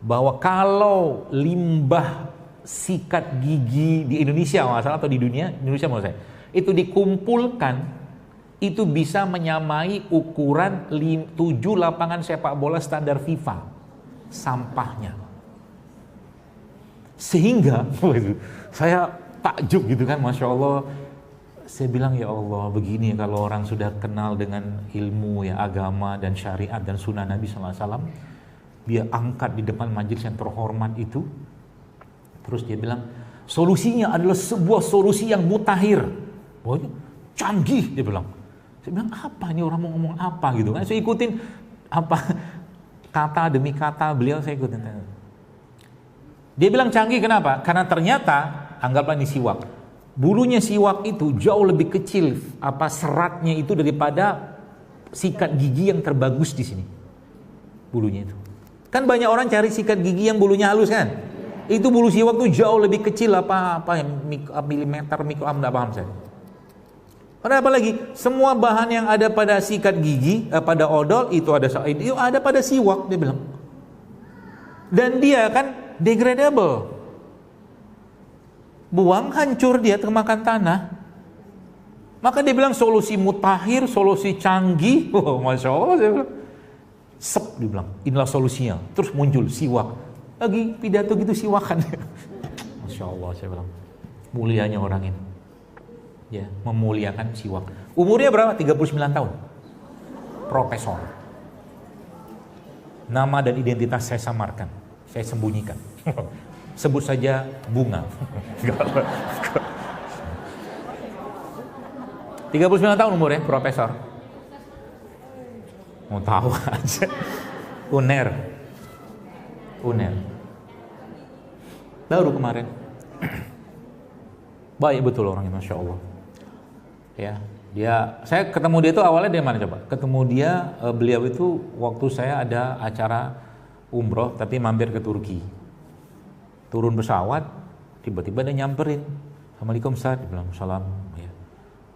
S1: bahwa kalau limbah sikat gigi di Indonesia masalah atau di dunia, Indonesia maksud saya, itu dikumpulkan, itu bisa menyamai ukuran 7 lapangan sepak bola standar FIFA sampahnya. Sehingga saya takjub gitu kan, Masya Allah. Saya bilang, ya Allah, begini kalau orang sudah kenal dengan ilmu ya, agama dan syariat dan sunnah Nabi SAW, dia angkat di depan majelis yang terhormat itu. Terus dia bilang, solusinya adalah sebuah solusi yang mutakhir, canggih, dia bilang. Saya bilang, apa ini, orang mau ngomong apa gitu kan. Saya ikutin apa kata demi kata beliau, saya ikutin. Dia bilang canggih, kenapa? Karena ternyata, anggaplah ini siwak, bulunya siwak itu jauh lebih kecil apa seratnya itu daripada sikat gigi yang terbagus di sini. Bulunya itu. Kan banyak orang cari sikat gigi yang bulunya halus kan? Itu bulu siwak itu jauh lebih kecil apa milimeter, enggak paham saya. Kenapa lagi? Semua bahan yang ada pada sikat gigi, pada odol itu ada pada siwak, dia bilang. Dan dia kan degradable, buang hancur, dia termakan tanah. Maka dia bilang solusi mutakhir, solusi canggih. Oh, Masya Allah, saya bilang. Dia bilang, inilah solusinya. Terus muncul siwak. Lagi pidato gitu siwakan. Masya Allah, saya bilang. Mulianya orang ini. Ya, memuliakan siwak. Umurnya berapa? 39 tahun. Profesor. Nama dan identitas saya samarkan. Saya sembunyikan. Sebut saja Bunga. 39 tahun umurnya, profesor. Mau tahu aja. UNER. Baru kemarin. Baik betul orangnya, Masya Allah. Ya, saya ketemu dia itu awalnya dari mana coba? Ketemu dia, beliau itu waktu saya ada acara umroh tapi mampir ke Turki. Turun pesawat, tiba-tiba dia nyamperin. Assalamualaikum Ustaz, dia bilang salam. Ya.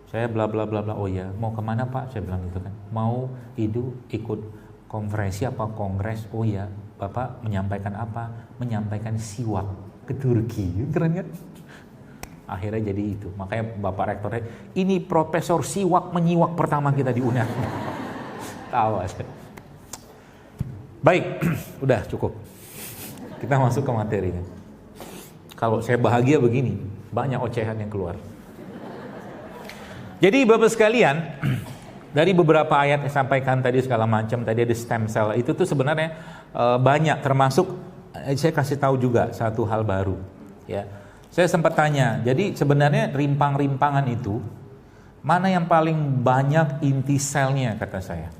S1: Saya bla bla bla bla. Oh iya, mau kemana Pak? Saya bilang gitu kan. Mau ikut konferensi apa kongres? Oh iya, Bapak menyampaikan apa? Menyampaikan siwak ke Turki. Keren kan? Akhirnya jadi itu. Makanya Bapak Rektornya, ini Profesor Siwak menyiwak pertama kita di UNER. Tawa saya. Baik, udah cukup. Kita masuk ke materinya. Kalau saya bahagia begini, banyak ocehan yang keluar. Jadi Bapak sekalian, dari beberapa ayat yang sampaikan tadi segala macam, tadi ada stem cell, itu tuh sebenarnya banyak, termasuk saya kasih tahu juga satu hal baru. Ya, saya sempat tanya, jadi sebenarnya rimpang-rimpangan itu mana yang paling banyak inti selnya kata saya.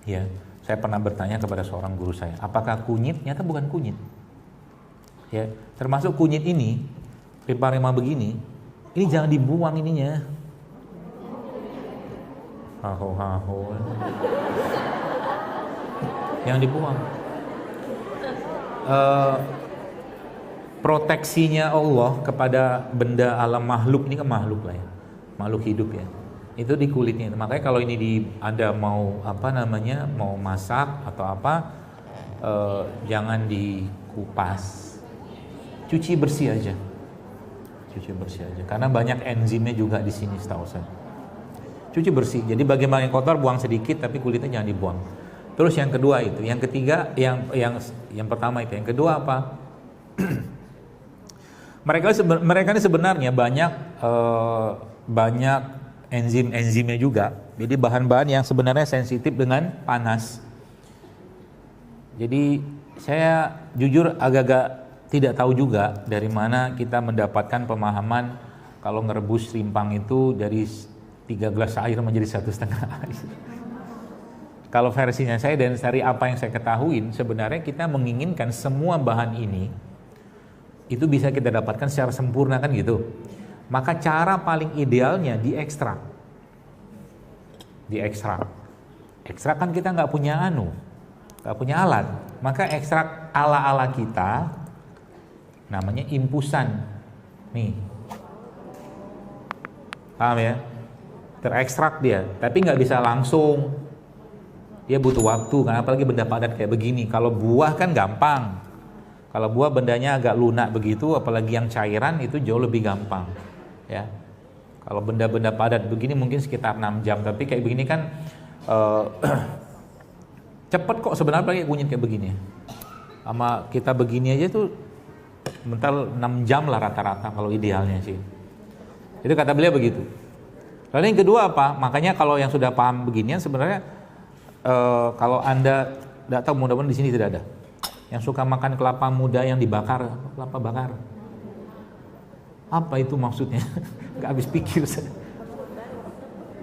S1: Ya, saya pernah bertanya kepada seorang guru saya, apakah kunyit? Nyata bukan kunyit. Ya, termasuk kunyit ini, rimpang-rimpang begini, ini jangan dibuang ininya. Haho. Yang dibuang. Proteksinya Allah kepada benda alam makhluk, ini kan makhluk lah ya, makhluk hidup ya, itu di kulitnya. Makanya kalau ini Anda mau mau masak atau apa, jangan dikupas, cuci bersih aja, karena banyak enzimnya juga di sini setahu saya. Cuci bersih, jadi bagian yang kotor buang sedikit, tapi kulitnya jangan dibuang. Terus yang kedua itu, yang ketiga, yang pertama itu, yang kedua apa? Mereka ini sebenarnya banyak enzim-enzimnya juga. Jadi bahan-bahan yang sebenarnya sensitif dengan panas. Jadi saya jujur agak-agak tidak tahu juga dari mana kita mendapatkan pemahaman kalau ngerebus rimpang itu dari 3 gelas air menjadi 1,5 air. Kalau versinya saya dan dari apa yang saya ketahui, sebenarnya kita menginginkan semua bahan ini itu bisa kita dapatkan secara sempurna kan gitu. Maka cara paling idealnya diekstrak. Ekstrak kan kita nggak punya alat. Maka ekstrak ala-ala kita namanya impusan. Nih. Paham ya? Terekstrak dia, tapi nggak bisa langsung. Dia butuh waktu, kan apalagi benda padat kayak begini. Kalau buah kan gampang. Kalau buah bendanya agak lunak begitu, apalagi yang cairan itu jauh lebih gampang. Ya. Kalau benda-benda padat begini mungkin sekitar 6 jam, tapi kayak begini kan cepet kok sebenarnya pakai kunyit kayak begini. Sama kita begini aja tuh mental 6 jam lah rata-rata kalau idealnya sih. Itu kata beliau begitu. Lalu yang kedua apa? Makanya kalau yang sudah paham beginian sebenarnya kalau Anda tidak tahu, mudah-mudahan di sini tidak ada yang suka makan kelapa muda yang dibakar, kelapa bakar. Apa itu maksudnya? Gak habis pikir saya.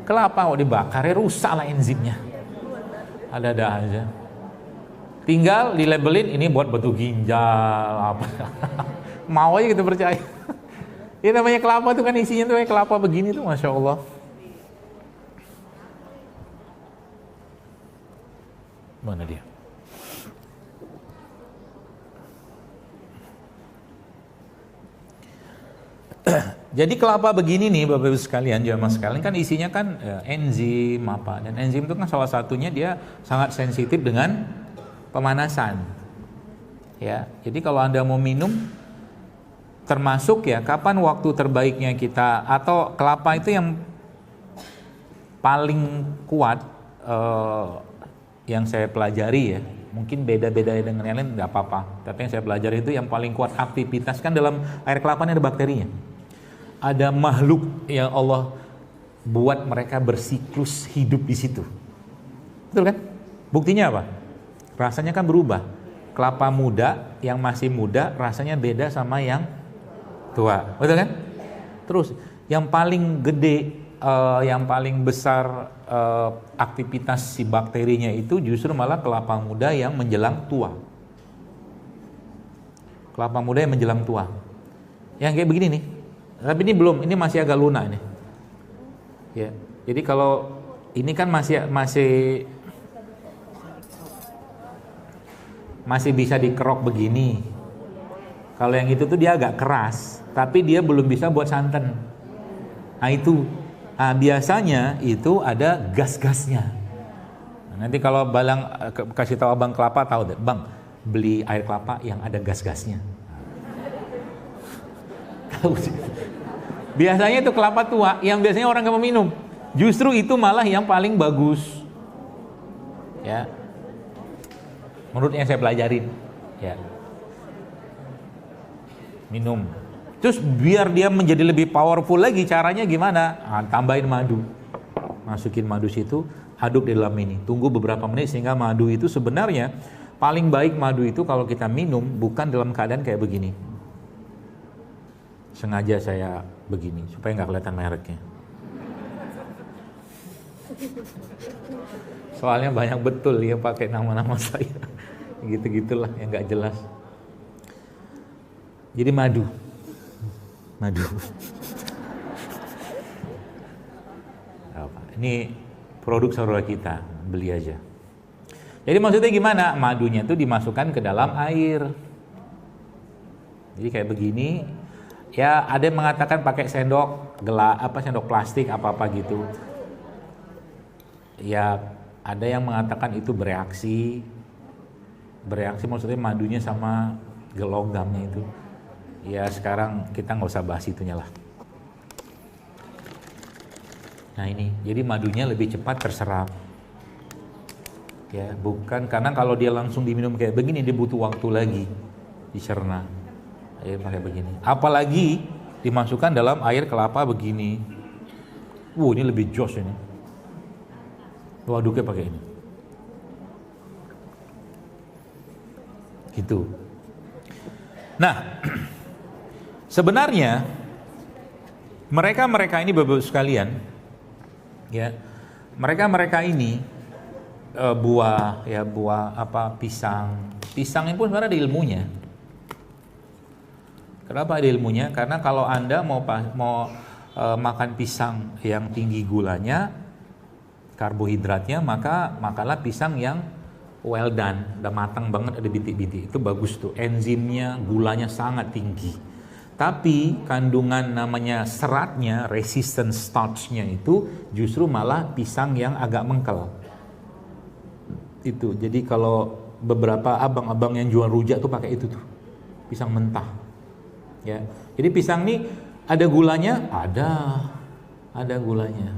S1: Kelapa kok dibakar ya rusak lah enzimnya. Ada-ada aja. Tinggal dilabelin ini buat batu ginjal apa. Mau aja kita percaya. Ini namanya kelapa tuh kan isinya tuh kayak kelapa begini tuh, Masya Allah. Mana dia? Jadi kelapa begini nih Bapak Ibu sekalian, jamaah sekalian, kan isinya kan enzim apa, dan enzim itu kan salah satunya dia sangat sensitif dengan pemanasan. Ya, jadi kalau Anda mau minum, termasuk ya kapan waktu terbaiknya kita, atau kelapa itu yang paling kuat yang saya pelajari ya, mungkin beda-beda dengan yang lain nggak apa-apa, tapi yang saya pelajari itu yang paling kuat aktivitas kan dalam air kelapa ini ada bakterinya. Ada makhluk yang Allah buat mereka bersiklus hidup di situ. Betul kan? Buktinya apa? Rasanya kan berubah. Kelapa muda yang masih muda rasanya beda sama yang tua. Betul kan? Terus yang paling gede, yang paling besar aktivitas si bakterinya itu justru malah kelapa muda yang menjelang tua. Kelapa muda yang menjelang tua. Yang kayak begini nih. Tapi ini belum, ini masih agak lunak nih. Ya. Jadi kalau ini kan masih bisa dikerok begini. Kalau yang itu tuh dia agak keras, tapi dia belum bisa buat santan. Nah itu, biasanya itu ada gas-gasnya. Nah, nanti kalau Balang kasih tahu abang kelapa tahu deh, bang beli air kelapa yang ada gas-gasnya. Tahu sih. Biasanya itu kelapa tua yang biasanya orang gak mau minum. Justru itu malah yang paling bagus. Ya. Menurut yang saya pelajarin, ya. Minum. Terus biar dia menjadi lebih powerful lagi, caranya gimana? Tambahin madu. Masukin madu situ, aduk di dalam ini. Tunggu beberapa menit sehingga madu itu sebenarnya paling baik madu itu kalau kita minum bukan dalam keadaan kayak begini. Sengaja saya begini supaya nggak kelihatan mereknya. Soalnya banyak betul yang pakai nama-nama saya, gitu-gitulah yang nggak jelas. Jadi madu. Ini produk saudara kita, beli aja. Jadi maksudnya gimana? Madunya itu dimasukkan ke dalam air. Jadi kayak begini. Ya ada yang mengatakan pakai sendok sendok plastik apa gitu. Ya ada yang mengatakan itu bereaksi maksudnya madunya sama logamnya itu. Ya sekarang kita nggak usah bahas itunya lah. Nah ini, jadi madunya lebih cepat terserap. Ya bukan karena kalau dia langsung diminum kayak begini dia butuh waktu lagi dicerna. Air pakai begini. Apalagi dimasukkan dalam air kelapa begini. Ini lebih jos ini. Aduknya pakai ini. Gitu. Nah, sebenarnya mereka ini Bapak sekalian, ya, mereka ini buah pisang ini pun sebenarnya ada ilmunya. Kenapa ada ilmunya? Karena kalau Anda mau makan pisang yang tinggi gulanya, karbohidratnya, maka makanlah pisang yang well done, udah matang banget, ada bintik-bintik. Itu bagus tuh, enzimnya, gulanya sangat tinggi. Tapi kandungan namanya seratnya, resistant starch-nya itu justru malah pisang yang agak mengkel. Itu. Jadi kalau beberapa abang-abang yang jual rujak tuh pakai itu tuh. Pisang mentah. Ya. Jadi pisang ini ada gulanya? Ada gulanya.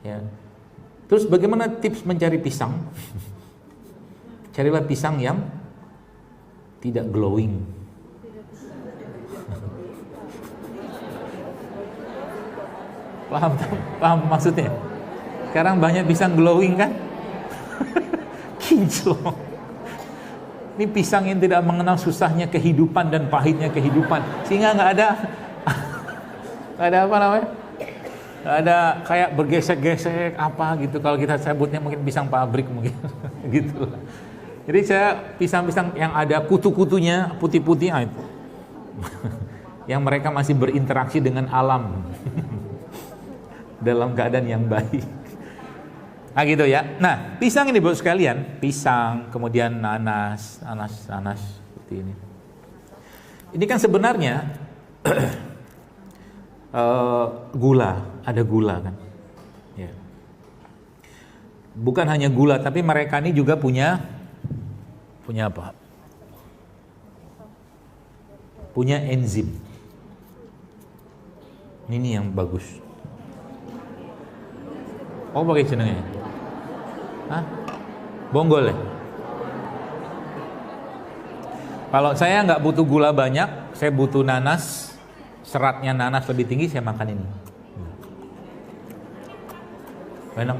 S1: Ya. Terus bagaimana tips mencari pisang? Carilah pisang yang tidak glowing. Paham maksudnya? Sekarang banyak pisang glowing kan? Kinclong. Ini pisang yang tidak mengenal susahnya kehidupan dan pahitnya kehidupan, sehingga nggak ada apa namanya? Nggak ada kayak bergesek-gesek apa gitu. Kalau kita sebutnya mungkin pisang pabrik mungkin, gitu. Jadi saya pisang-pisang yang ada kutu-kutunya putih-putih itu, yang mereka masih berinteraksi dengan alam. Dalam keadaan yang baik. Nah gitu ya. Nah pisang ini buat sekalian, pisang, kemudian nanas seperti ini. Ini kan sebenarnya gula, ada gula kan. Ya. Bukan hanya gula, tapi mereka ini juga punya apa? Punya enzim. Ini yang bagus. Oh pakai jenengnya? Hah? Bonggol ya? Kalau saya nggak butuh gula banyak, saya butuh nanas, seratnya nanas lebih tinggi, saya makan ini. Enak.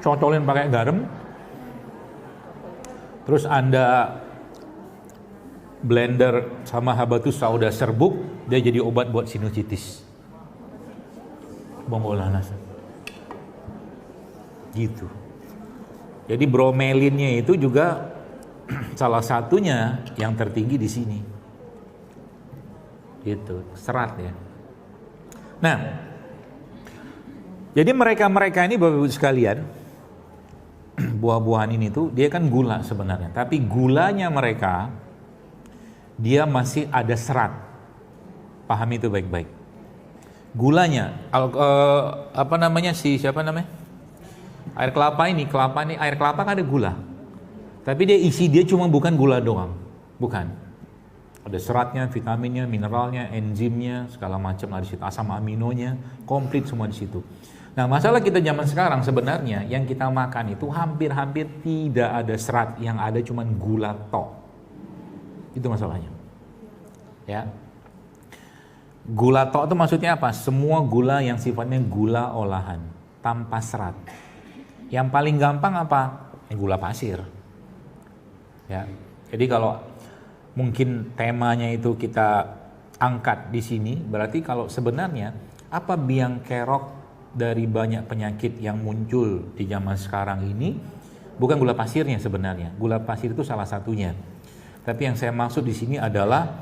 S1: Cocolin pakai garam, terus Anda blender sama habatus sauda serbuk, dia jadi obat buat sinusitis. Bonggol nanas. Gitu. Jadi bromelinnya itu juga salah satunya yang tertinggi di sini. Gitu, serat ya. Nah, jadi mereka ini Bapak Ibu sekalian, buah-buahan ini tuh dia kan gula sebenarnya, tapi gulanya mereka dia masih ada serat. Pahami itu baik-baik. Gulanya, siapa namanya? Air kelapa ini air kelapa kan ada gula. Tapi dia cuma bukan gula doang. Bukan. Ada seratnya, vitaminnya, mineralnya, enzimnya, segala macam ada di situ, asam aminonya, komplit semua di situ. Nah, masalah kita zaman sekarang sebenarnya yang kita makan itu hampir-hampir tidak ada serat, yang ada cuma gula tok. Itu masalahnya. Ya. Gula tok itu maksudnya apa? Semua gula yang sifatnya gula olahan tanpa serat. Yang paling gampang apa? Gula pasir. Ya. Jadi kalau mungkin temanya itu kita angkat di sini, berarti kalau sebenarnya apa biang kerok dari banyak penyakit yang muncul di zaman sekarang ini bukan gula pasirnya sebenarnya. Gula pasir itu salah satunya. Tapi yang saya maksud di sini adalah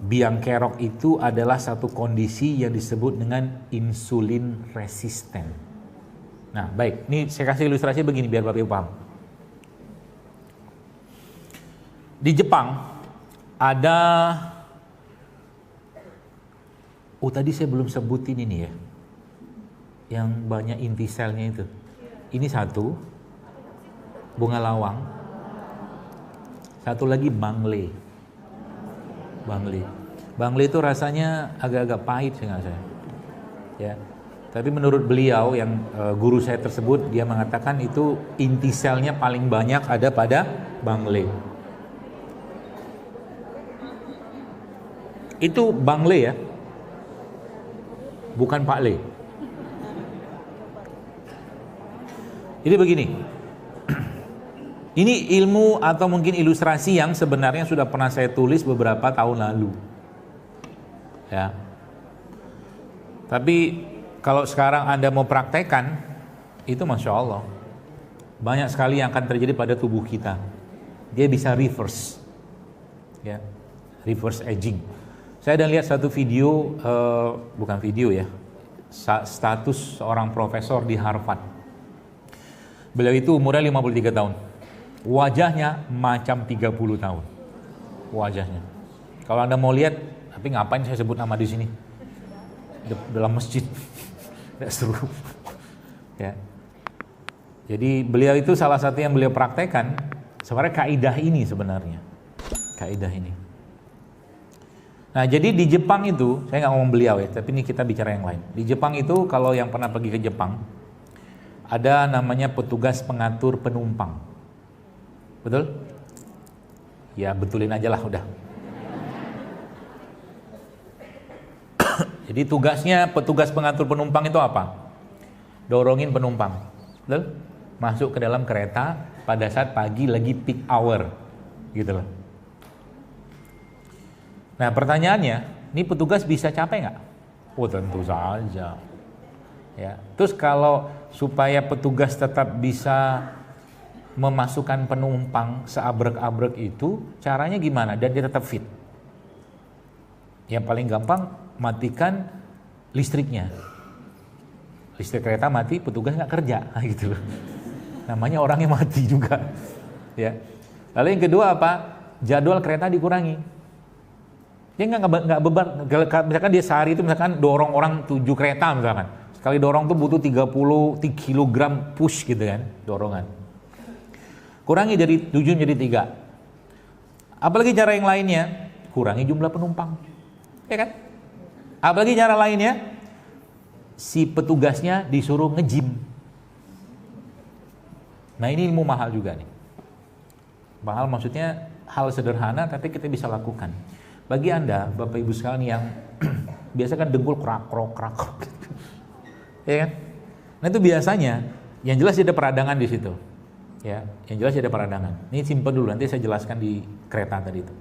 S1: biang kerok itu adalah satu kondisi yang disebut dengan insulin resisten. Nah, baik. Ini saya kasih ilustrasi begini biar Bapak Ibu paham. Di Jepang ada tadi saya belum sebutin ini ya. Yang banyak inti selnya itu. Ini satu, bunga lawang. Satu lagi bangle. Bangle itu rasanya agak-agak pahit seingat saya. Ya. Tapi menurut beliau yang guru saya tersebut, dia mengatakan itu inti selnya paling banyak ada pada bangle. Itu bangle ya. Bukan pakle. Jadi begini. Ini ilmu atau mungkin ilustrasi yang sebenarnya sudah pernah saya tulis beberapa tahun lalu. Ya. Tapi kalau sekarang Anda mau praktekkan, itu Masya Allah. Banyak sekali yang akan terjadi pada tubuh kita. Dia bisa reverse. Ya. Reverse aging. Saya ada lihat satu video, bukan video ya, status seorang profesor di Harvard. Beliau itu umurnya 53 tahun. Wajahnya macam 30 tahun. Wajahnya. Kalau Anda mau lihat, tapi ngapain saya sebut nama di sini? Dalam masjid. Tidak seru. Ya. Jadi beliau itu salah satu yang beliau praktekkan sebenarnya kaidah ini sebenarnya. Kaidah ini. Nah, jadi di Jepang itu, saya nggak ngomong beliau ya, tapi ini kita bicara yang lain. Di Jepang itu, kalau yang pernah pergi ke Jepang, ada namanya petugas pengatur penumpang. Betul? Ya, betulin aja lah udah. Jadi tugasnya petugas pengatur penumpang itu apa? Dorongin penumpang. Betul? Masuk ke dalam kereta pada saat pagi lagi peak hour. Gitu loh. Nah, pertanyaannya, ini petugas bisa capek nggak? Oh, tentu saja. Ya. Terus kalau supaya petugas tetap bisa memasukkan penumpang seabrek-abrek itu, caranya gimana? Dan dia tetap fit. Yang paling gampang, matikan listriknya. Listrik kereta mati, petugas nggak kerja, gitu loh. Namanya orangnya mati juga. Ya. Lalu yang kedua apa? Jadwal kereta dikurangi. Dia nggak beban. Misalkan dia sehari itu misalkan dorong orang 7 kereta misalkan. Sekali dorong tuh butuh 30 kg push gitu kan, dorongan. Kurangi dari 7 jadi 3. Apalagi cara yang lainnya, kurangi jumlah penumpang. Ya kan? Apalagi cara lainnya, si petugasnya disuruh nge-gym. Nah, ini ilmu mahal juga nih. Mahal maksudnya hal sederhana tapi kita bisa lakukan. Bagi Anda, Bapak Ibu sekalian yang biasa kan dengkul krak-krok. Ya kan? Nah, itu biasanya yang jelas ada peradangan di situ. Ya, yang jelas ada peradangan. Ini simpen dulu, nanti saya jelaskan di kereta tadi itu.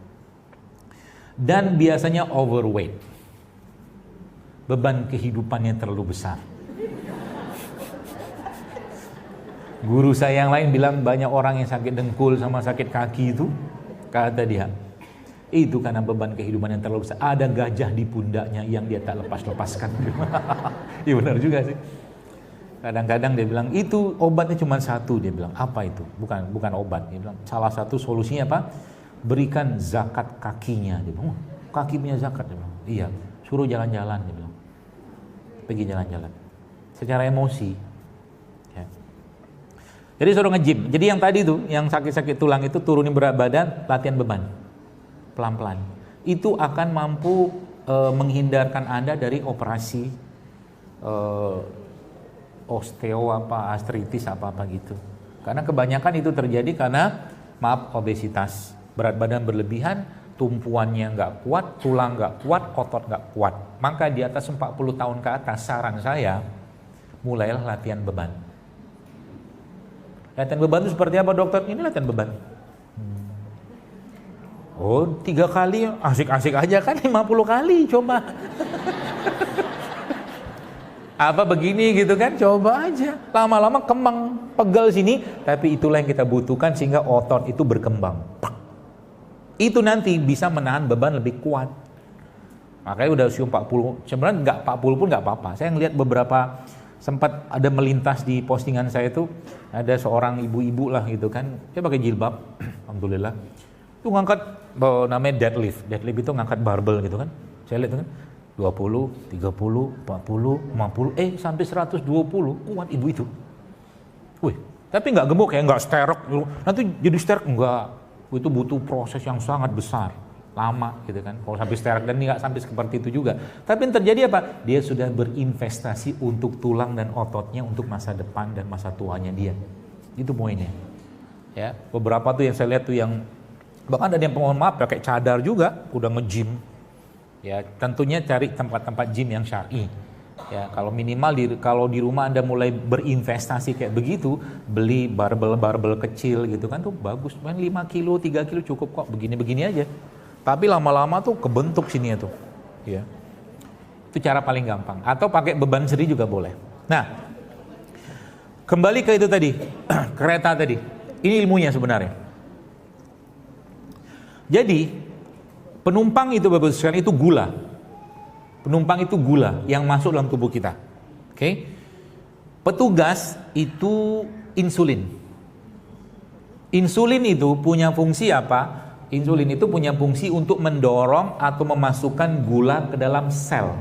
S1: Dan biasanya overweight. Beban kehidupannya terlalu besar. Guru saya yang lain bilang banyak orang yang sakit dengkul sama sakit kaki itu, kata dia, itu karena beban kehidupan yang terlalu besar. Ada gajah di pundaknya yang dia tak lepas-lepaskan. Iya benar juga sih. Kadang-kadang dia bilang itu obatnya cuma satu, dia bilang apa itu? Bukan obat. Dia bilang salah satu solusinya apa? Berikan zakat kakinya. Dia bilang, kaki punya zakat. Dia bilang, iya. Suruh jalan-jalan. Dia bilang, pergi jalan-jalan. Secara emosi. Jadi suruh nge-gym. Jadi yang tadi tuh, yang sakit-sakit tulang itu turunin berat badan, latihan beban. Pelan-pelan. Itu akan mampu menghindarkan Anda dari operasi osteo artritis apa gitu. Karena kebanyakan itu terjadi karena obesitas, berat badan berlebihan, tumpuannya nggak kuat, tulang nggak kuat, otot nggak kuat. Maka di atas 40 tahun ke atas saran saya mulailah latihan beban. Latihan beban itu seperti apa dokter? Ini latihan beban. Oh 3 kali asik-asik aja kan, 50 kali coba. Apa begini gitu kan, coba aja. Lama-lama kembang pegel sini, tapi itulah yang kita butuhkan sehingga otot itu berkembang. Itu nanti bisa menahan beban lebih kuat. Makanya udah usia 40, sebenarnya nggak 40 pun nggak apa-apa. Saya ngelihat beberapa, sempat ada melintas di postingan saya itu, ada seorang ibu-ibu lah gitu kan, dia pakai jilbab, alhamdulillah, itu ngangkat namanya deadlift itu ngangkat barbel gitu kan, saya lihat kan, 20, 30, 40, 50, sampai 120, kuat ibu itu. Wih, tapi nggak gemuk ya, nggak sterek, nanti jadi sterek, enggak, itu butuh proses yang sangat besar. Lama gitu kan, kalau sampai sterek, dan nggak sampai seperti itu juga. Tapi yang terjadi apa? Dia sudah berinvestasi untuk tulang dan ototnya untuk masa depan dan masa tuanya dia. Itu poinnya. Ya, beberapa tuh yang saya lihat tuh yang bahkan ada yang mohon maaf pakai cadar juga, udah nge-gym. Ya, tentunya cari tempat-tempat gym yang syar'i. Ya, kalau minimal kalau di rumah Anda mulai berinvestasi kayak begitu, beli barbel kecil gitu kan tuh bagus. Main 5 kilo, 3 kilo cukup kok, begini-begini aja. Tapi lama-lama tuh kebentuk sini tuh, ya. Itu cara paling gampang. Atau pakai beban seri juga boleh. Nah, kembali ke itu tadi, kereta tadi. Ini ilmunya sebenarnya. Jadi, penumpang itu Bapak sekalian itu gula. Penumpang itu gula yang masuk dalam tubuh kita. Oke? Petugas itu insulin. Insulin itu punya fungsi apa? Insulin itu punya fungsi untuk mendorong atau memasukkan gula ke dalam sel.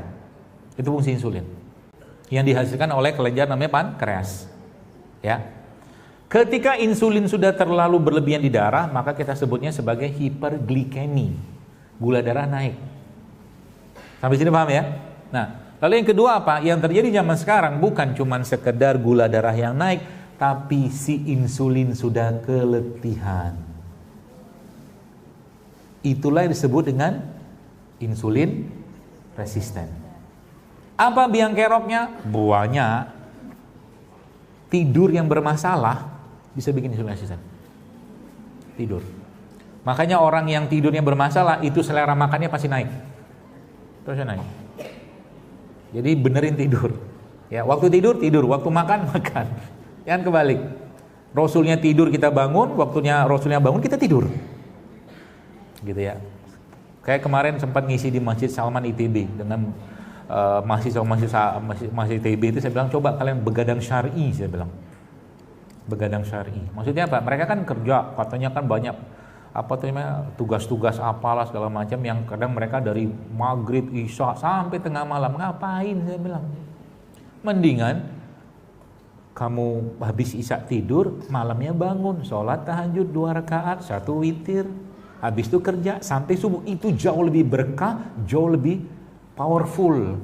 S1: Itu fungsi insulin. Yang dihasilkan oleh kelenjar namanya pankreas. Ya. Ketika insulin sudah terlalu berlebihan di darah, maka kita sebutnya sebagai hiperglikemi. Gula darah naik. Sampai sini paham ya? Nah, lalu yang kedua apa? Yang terjadi zaman sekarang bukan cuma sekedar gula darah yang naik, tapi si insulin sudah keletihan. Itulah yang disebut dengan insulin resisten. Apa biang keroknya? Buahnya tidur yang bermasalah bisa bikin insulin resisten. Tidur. Makanya orang yang tidurnya bermasalah itu selera makannya pasti naik. Terus naik. Jadi benerin tidur. Ya, waktu tidur, waktu makan, makan. Jangan kebalik. Rasulnya tidur kita bangun, waktunya Rasulnya bangun kita tidur. Gitu ya. Kayak kemarin sempat ngisi di Masjid Salman ITB dengan mahasiswa ITB itu, saya bilang coba kalian begadang syar'i, saya bilang. Begadang syar'i. Maksudnya apa? Mereka kan kerja, katanya kan banyak tugas-tugas apalah segala macam yang kadang mereka dari maghrib, isya sampai tengah malam. Ngapain, saya bilang. Mendingan kamu habis isya tidur, malamnya bangun, sholat tahajud 2 rakaat, 1 witir. Habis itu kerja sampai subuh, itu jauh lebih berkah, jauh lebih powerful,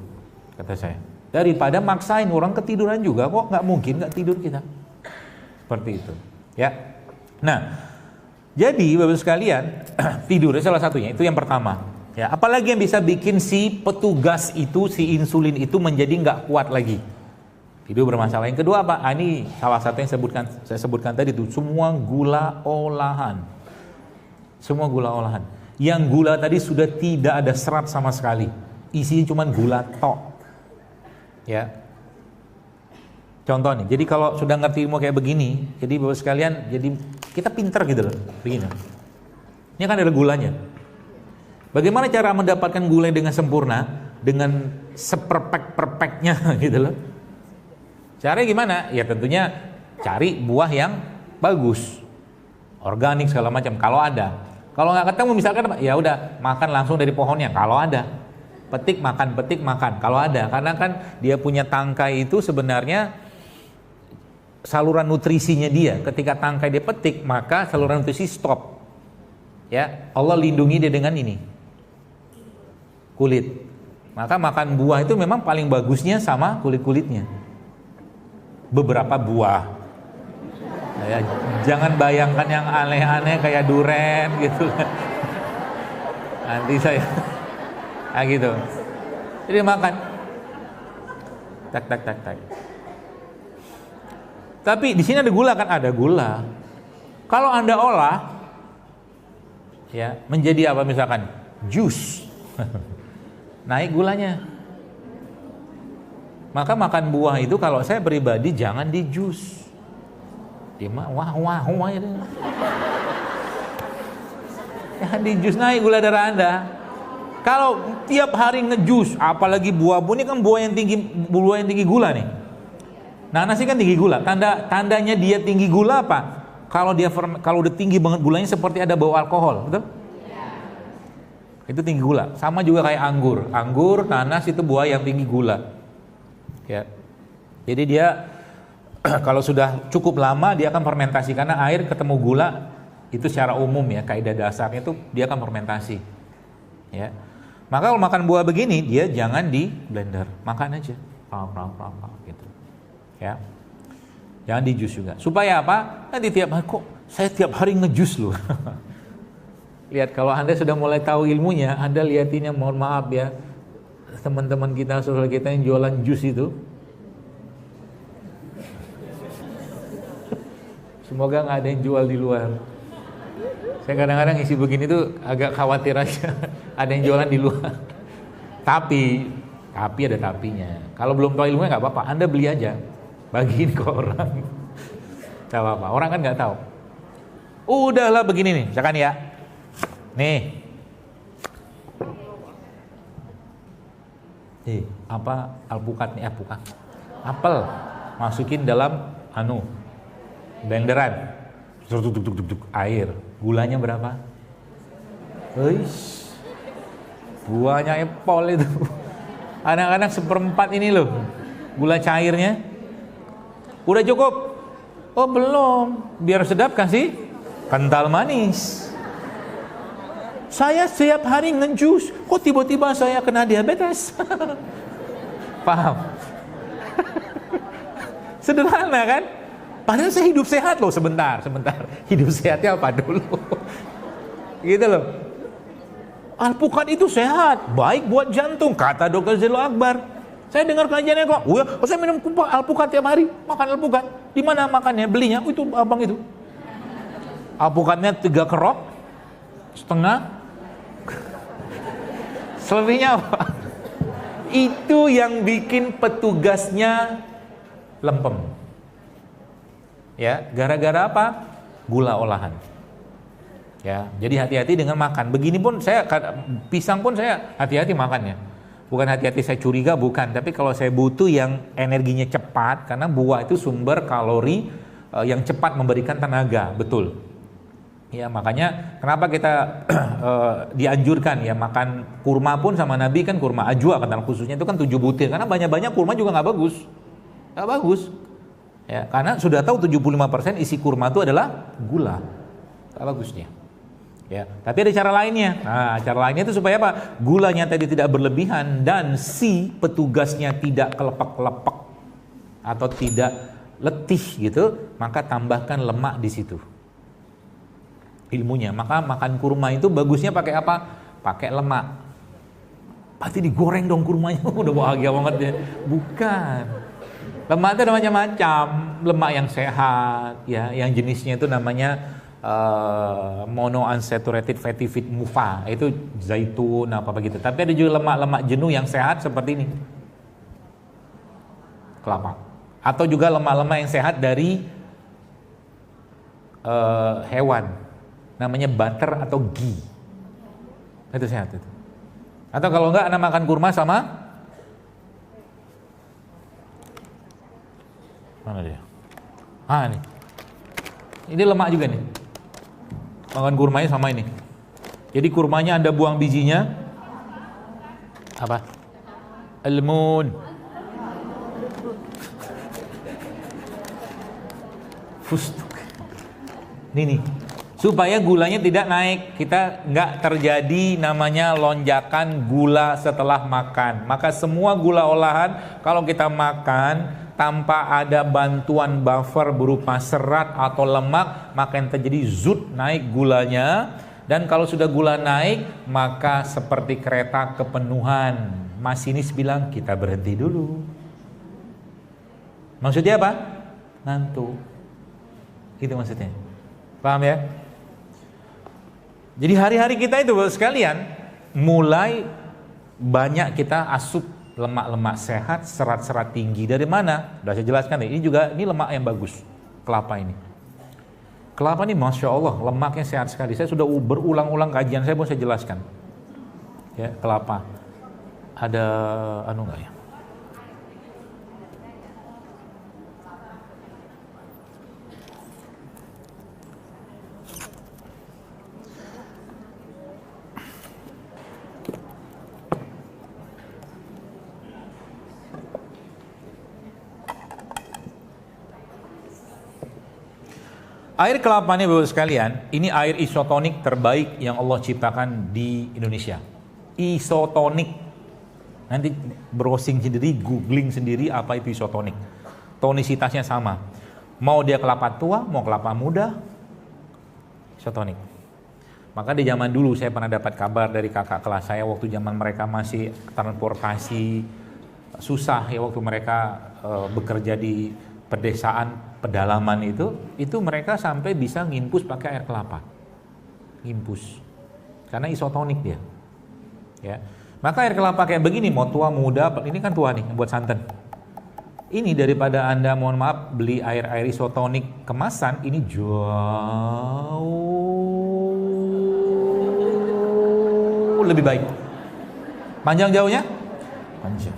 S1: kata saya. Daripada maksain orang ketiduran juga, kok nggak mungkin nggak tidur kita. Seperti itu, ya. Nah, jadi Bapak sekalian, tidurnya salah satunya, itu yang pertama. Ya, apalagi yang bisa bikin si petugas itu, si insulin itu menjadi nggak kuat lagi. Tidur bermasalah. Yang kedua apa? Ini salah satu yang saya sebutkan tadi itu, semua gula olahan. Semua gula olahan. Yang gula tadi sudah tidak ada serat sama sekali. Isinya cuma gula tok. Ya. Contoh nih, jadi kalau sudah ngerti ilmu kayak begini, jadi Bapak sekalian, jadi kita pinter gitu loh, begini. Ini kan ada gulanya. Bagaimana cara mendapatkan gula dengan sempurna, dengan seperfect-perfectnya gitu loh. Caranya gimana? Ya tentunya cari buah yang bagus, organik segala macam. Kalau ada, kalau nggak ketemu misalkan, ya udah makan langsung dari pohonnya. Kalau ada, petik makan. Kalau ada, karena kan dia punya tangkai itu sebenarnya saluran nutrisinya dia. Ketika tangkai dia petik, maka saluran nutrisi stop. Ya, Allah lindungi dia dengan ini, kulit. Maka makan buah itu memang paling bagusnya sama kulit-kulitnya. Beberapa buah. Ya, jangan bayangkan yang aneh-aneh kayak duren gitu. Nanti saya gitu. Jadi makan. Tak. Tapi di sini ada gula kan? Ada gula. Kalau Anda olah ya menjadi apa misalkan? Jus. Naik gulanya. Maka makan buah itu kalau saya pribadi jangan di jus. Dia mah wah itu. Jangan di jus, naik gula darah Anda. Kalau tiap hari ngejus, apalagi buah ini kan buah yang tinggi gula nih. Nanas kan tinggi gula. Tandanya dia tinggi gula apa? Kalau udah tinggi banget gulanya seperti ada bau alkohol, betul? Itu tinggi gula. Sama juga kayak anggur. Anggur, nanas itu buah yang tinggi gula. Ya. Jadi dia kalau sudah cukup lama dia akan fermentasi, karena air ketemu gula itu secara umum ya, kaidah dasarnya itu dia akan fermentasi. Ya. Maka kalau makan buah begini dia jangan di blender, makan aja. Gitu. Ya. Jangan di jus juga. Supaya apa? Nanti tiap hari, kok saya tiap hari ngejus loh. Lihat, kalau Anda sudah mulai tahu ilmunya, Anda lihatinnya, mohon maaf ya, teman-teman kita, saudara kita yang jualan jus itu, semoga nggak ada yang jual di luar. Saya kadang-kadang isi begini tuh agak khawatir aja ada yang jualan di luar. Tapi ada tapinya. Kalau belum tahu ilmunya nggak apa-apa, Anda beli aja, bagiin ke orang. Nggak apa-apa, orang kan nggak tahu. Udahlah begini nih, misalkan ya, nih. Apa alpukat nih, apel masukin dalam blenderan, Air. Gulanya berapa? Eish. Buahnya epol itu. Anak-anak seperempat ini loh. Gula cairnya. Udah cukup? Oh belum. Biar sedap kasih kental manis. Saya setiap hari nge-jus. Kok tiba-tiba saya kena diabetes? Paham? Sederhana kan? Padahal saya hidup sehat loh. Sebentar. Hidup sehatnya apa dulu? Gitu loh. Alpukat itu sehat, baik buat jantung, kata Dr. Zelo Akbar. Saya dengar kajiannya kok, saya minum alpukat tiap hari, makan alpukat. Di mana makannya? Belinya? Itu abang itu. Alpukatnya 3 kerok, setengah. Selebihnya apa? Itu yang bikin petugasnya lempem. Ya, gara-gara apa? Gula olahan. Ya, jadi hati-hati dengan makan. Begini pun saya, pisang pun saya hati-hati makannya. Bukan hati-hati saya curiga, bukan. Tapi kalau saya butuh yang energinya cepat, karena buah itu sumber kalori yang cepat memberikan tenaga, betul. Ya, makanya kenapa kita dianjurkan ya makan kurma pun sama Nabi kan kurma ajwa kata khususnya itu kan 7 butir. Karena banyak-banyak kurma juga nggak bagus. Nggak bagus. Ya, karena sudah tahu 75% isi kurma itu adalah gula. Nggak bagusnya. Ya, tapi ada cara lainnya. Nah, cara lainnya itu supaya apa? Gulanya tadi tidak berlebihan dan si petugasnya tidak kelepek-kelepek atau tidak letih gitu, maka tambahkan lemak di situ. Ilmunya, maka makan kurma itu bagusnya pakai apa? Pakai lemak. Pasti digoreng dong kurmanya, udah bahagia banget ya. Bukan. Lemak itu ada macam-macam. Lemak yang sehat, ya, yang jenisnya itu namanya monounsaturated fatty acid MUFA, itu zaitun apa begitu. Tapi ada juga lemak-lemak jenuh yang sehat seperti ini, kelapa. Atau juga lemak-lemak yang sehat dari hewan, namanya butter atau ghee, itu sehat itu. Atau kalau enggak, Anda makan kurma sama mana dia? Ini lemak juga nih. Makan kurmanya sama ini. Jadi kurmanya Anda buang bijinya. Apa? Almond. Fustuk. Ini nih. Supaya gulanya tidak naik. Kita nggak terjadi namanya lonjakan gula setelah makan. Maka semua gula olahan kalau kita makan tanpa ada bantuan buffer berupa serat atau lemak, maka yang terjadi zut naik gulanya. Dan kalau sudah gula naik, maka seperti kereta kepenuhan. Masinis bilang, kita berhenti dulu. Maksudnya apa? Ngantuk. Itu maksudnya. Paham ya? Jadi hari-hari kita itu sekalian, mulai banyak kita asup lemak-lemak sehat, serat-serat tinggi. Dari mana? Sudah saya jelaskan. Ini lemak yang bagus. Kelapa ini. Kelapa ini Masya Allah, lemaknya sehat sekali. Saya sudah berulang-ulang kajian saya pun saya jelaskan. Ya, kelapa. Ada enggak ya? Air kelapa ini Bapak sekalian, ini air isotonik terbaik yang Allah ciptakan di Indonesia. Isotonik. Nanti browsing sendiri, googling sendiri apa itu isotonik. Tonisitasnya sama. Mau dia kelapa tua, mau kelapa muda, isotonik. Maka di zaman dulu saya pernah dapat kabar dari kakak kelas saya waktu zaman mereka masih transportasi susah ya, waktu mereka bekerja di pedesaan pedalaman itu mereka sampai bisa nginpus pakai air kelapa. Nginpus. Karena isotonik dia. Ya. Maka air kelapa kayak begini mau tua muda, ini kan tua nih buat santan. Ini daripada Anda mohon maaf beli air isotonik kemasan, ini jauh lebih baik. Panjang jauhnya? Panjang.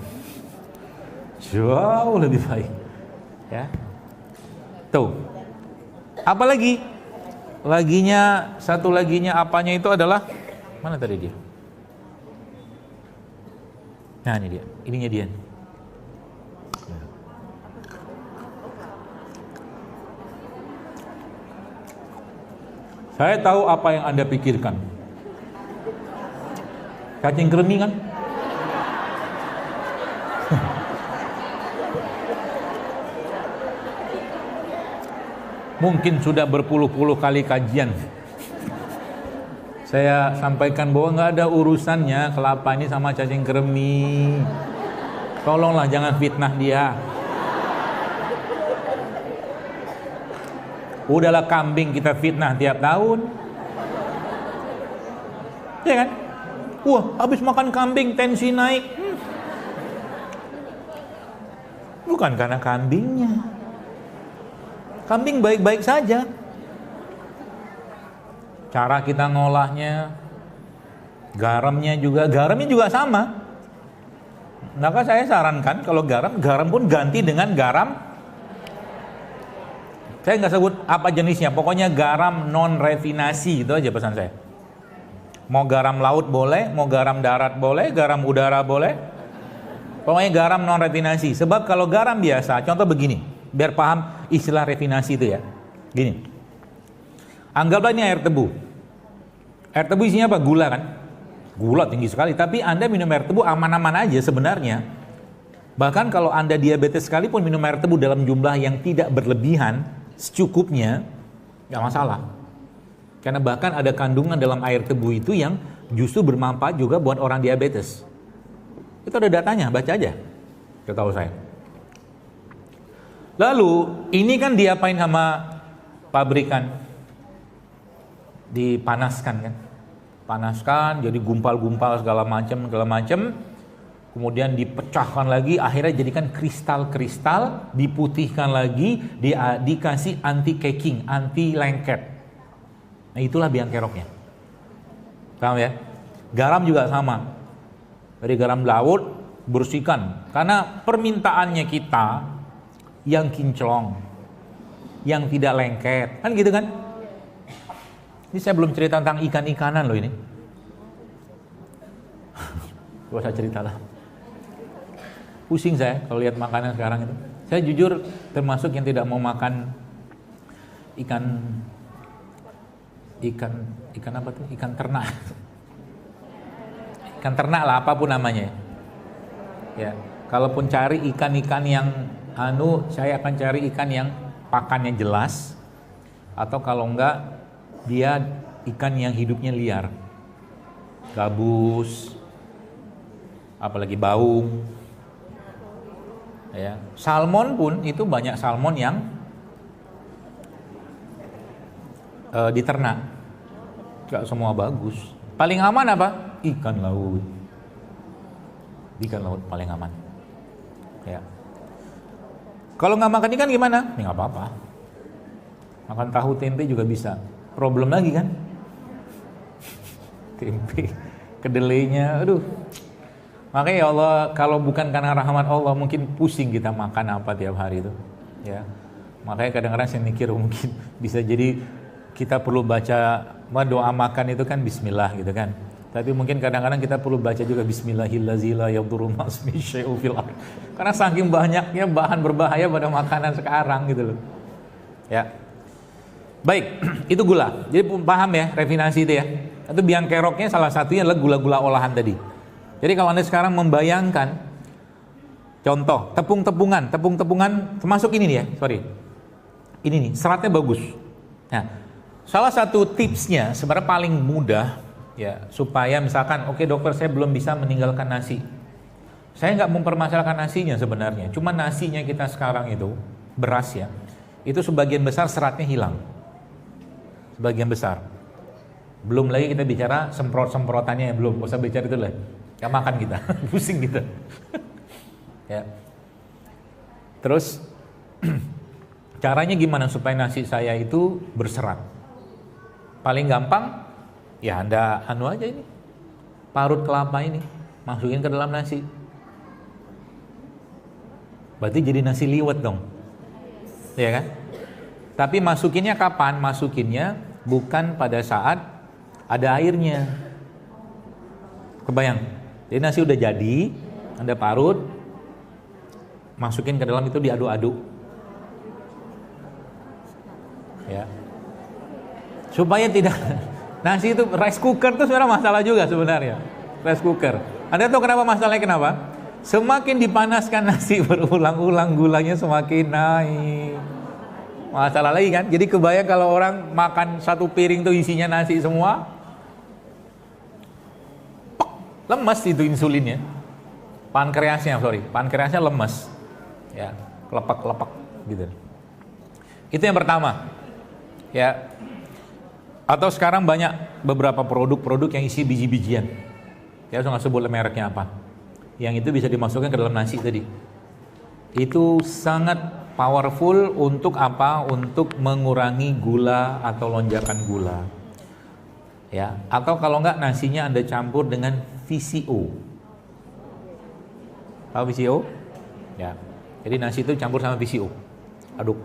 S1: Jauh lebih baik. Ya. Tuh. Apalagi Satu laginya apanya itu adalah, mana tadi dia? Nah ini dia, ininya dia. Saya tahu apa yang Anda pikirkan. Cacing kremi kan? Mungkin sudah berpuluh-puluh kali kajian saya sampaikan bahwa nggak ada urusannya kelapa ini sama cacing kremi. Tolonglah jangan fitnah dia. Udahlah kambing kita fitnah tiap tahun, ya kan? Wah, habis makan kambing tensi naik. Bukan karena kambingnya. Kambing baik-baik saja. Cara kita ngolahnya, garamnya juga sama. Maka saya sarankan kalau garam pun ganti dengan garam. Saya nggak sebut apa jenisnya, pokoknya garam non refinasi, itu aja pesan saya. Mau garam laut boleh, mau garam darat boleh, garam udara boleh. Pokoknya garam non refinasi. Sebab kalau garam biasa, contoh begini, biar paham istilah refinasi itu ya. Gini. Anggaplah ini air tebu. Air tebu isinya apa? Gula kan? Gula tinggi sekali. Tapi Anda minum air tebu aman-aman aja sebenarnya. Bahkan kalau Anda diabetes sekalipun minum air tebu dalam jumlah yang tidak berlebihan, secukupnya, nggak masalah. Karena bahkan ada kandungan dalam air tebu itu yang justru bermanfaat juga buat orang diabetes. Itu ada datanya, baca aja. Setahu saya. Lalu ini kan diapain sama pabrikan? Dipanaskan kan, panaskan jadi gumpal-gumpal segala macam, kemudian dipecahkan lagi, akhirnya jadikan kristal-kristal, diputihkan lagi, dikasih anti caking, anti lengket. Nah itulah biang keroknya. Paham ya? Garam juga sama. Dari garam laut bersihkan, karena permintaannya kita yang kinclong, yang tidak lengket, kan gitu kan? Ini saya belum cerita tentang ikan-ikanan loh ini. Gak usah cerita lah. Pusing saya kalau lihat makanan sekarang itu. Saya jujur termasuk yang tidak mau makan ikan apa tuh? Ikan ternak. Ikan ternak lah apapun namanya. Ya, kalaupun cari ikan-ikan yang saya akan cari ikan yang pakannya jelas, atau kalau enggak dia ikan yang hidupnya liar, gabus, apalagi baung, ya. Salmon pun itu banyak salmon yang diternak, gak semua bagus. Paling aman apa? Ikan laut paling aman, ya. Kalau nggak makan ikan gimana? Ya nggak apa-apa, makan tahu tempe juga bisa. Problem lagi kan? Tempe, kedelainya, aduh. Makanya ya Allah, kalau bukan karena rahmat Allah, mungkin pusing kita makan apa tiap hari itu. Ya, makanya kadang-kadang saya mikir mungkin bisa jadi kita perlu baca doa makan itu kan Bismillah gitu kan. Tapi mungkin kadang-kadang kita perlu baca juga Bismillahirrahmanirrahim. Karena saking banyaknya bahan berbahaya pada makanan sekarang gitu loh. Ya. Baik, itu gula. Jadi paham ya, refinasi itu ya. Itu biang keroknya salah satunya adalah gula-gula olahan tadi. Jadi kalau Anda sekarang membayangkan, contoh, tepung-tepungan termasuk ini nih ya, sorry. Ini nih, seratnya bagus. Nah, salah satu tipsnya sebenarnya paling mudah ya, supaya misalkan, oke dokter saya belum bisa meninggalkan nasi. Saya nggak mempermasalahkan nasinya sebenarnya. Cuma nasinya kita sekarang itu, beras ya, itu sebagian besar seratnya hilang. Sebagian besar. Belum lagi kita bicara semprot-semprotannya, belum usah bicara itu lah. Gak makan kita, pusing kita. Ya. Terus caranya gimana supaya nasi saya itu berserat? Paling gampang, ya Anda aja ini, parut kelapa ini, masukin ke dalam nasi. Berarti jadi nasi liwet dong, ya kan? Tapi masukinnya kapan? Masukinnya bukan pada saat ada airnya. Kebayang? Jadi nasi udah jadi, Anda parut, masukin ke dalam itu diaduk-aduk. Ya. Supaya tidak nasi itu rice cooker itu sebenarnya masalah juga sebenarnya. Rice cooker. Anda tahu kenapa masalahnya kenapa? Semakin dipanaskan nasi berulang-ulang gulanya semakin naik. Masalah lagi kan? Jadi kebayang kalau orang makan satu piring tuh isinya nasi semua, lemes itu insulinnya, pankreasnya lemes, ya, kelepak gitu. Itu yang pertama, ya. Atau sekarang banyak beberapa produk-produk yang isi biji-bijian, ya, saya nggak sebut mereknya apa, yang itu bisa dimasukkan ke dalam nasi tadi. Itu sangat powerful untuk apa? Untuk mengurangi gula atau lonjakan gula. Ya, atau kalau enggak nasinya Anda campur dengan VCO. Tahu VCO? Ya. Jadi nasi itu campur sama VCO. Aduk.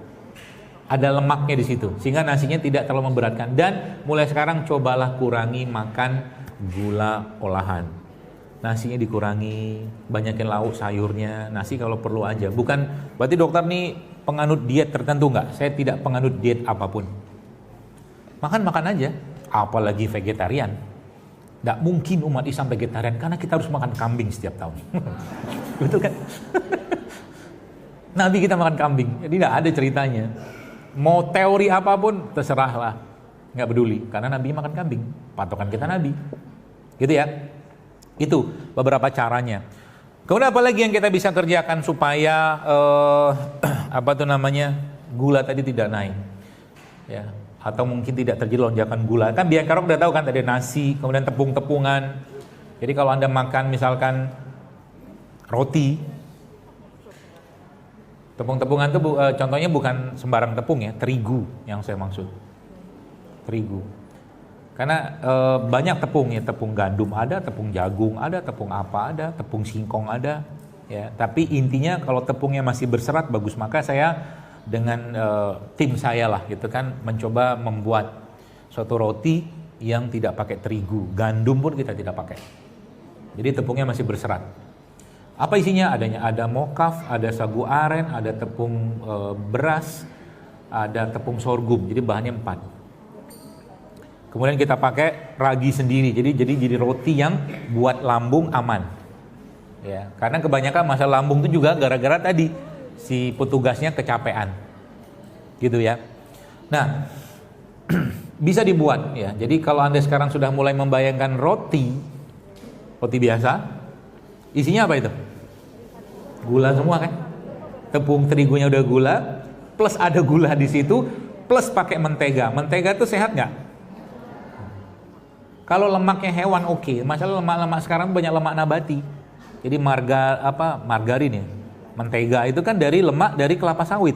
S1: Ada lemaknya di situ sehingga nasinya tidak terlalu memberatkan, dan mulai sekarang cobalah kurangi makan gula olahan. Nasinya dikurangi, banyakin lauk sayurnya, nasi kalau perlu aja. Bukan berarti dokter nih penganut diet tertentu, enggak. Saya tidak penganut diet apapun. Makan aja, apalagi vegetarian. Tidak mungkin umat Islam vegetarian karena kita harus makan kambing setiap tahun. Betul kan? Nabi kita makan kambing, jadi tidak ada ceritanya. Mau teori apapun terserahlah, nggak peduli karena Nabi makan kambing, patokan kita Nabi. Gitu ya. Itu beberapa caranya. Kemudian apa lagi yang kita bisa kerjakan supaya gula tadi tidak naik, ya, atau mungkin tidak terjadi lonjakan gula. Kan Biang Kerok udah tahu kan tadi nasi, kemudian tepung-tepungan. Jadi kalau Anda makan misalkan roti, tepung-tepungan itu contohnya bukan sembarang tepung ya, terigu yang saya maksud, terigu. Karena banyak tepung ya, tepung gandum ada, tepung jagung ada, tepung apa ada, tepung singkong ada, ya. Tapi intinya kalau tepungnya masih berserat bagus, maka saya dengan tim saya lah gitu kan mencoba membuat suatu roti yang tidak pakai terigu, gandum pun kita tidak pakai. Jadi tepungnya masih berserat. Apa isinya? Ada mokaf, ada sagu aren, ada tepung beras, ada tepung sorghum. Jadi bahannya 4. Kemudian kita pakai ragi sendiri, jadi roti yang buat lambung aman, ya. Karena kebanyakan masalah lambung itu juga gara-gara tadi si petugasnya kecapean, gitu ya. Nah, bisa dibuat, ya. Jadi kalau Anda sekarang sudah mulai membayangkan roti biasa, isinya apa itu? Gula semua kan? Tepung terigunya udah gula, plus ada gula di situ, plus pakai mentega. Mentega itu sehat nggak? Kalau lemaknya hewan oke. Masalah lemak-lemak sekarang banyak lemak nabati. Jadi margarin ya. Mentega itu kan dari lemak dari kelapa sawit.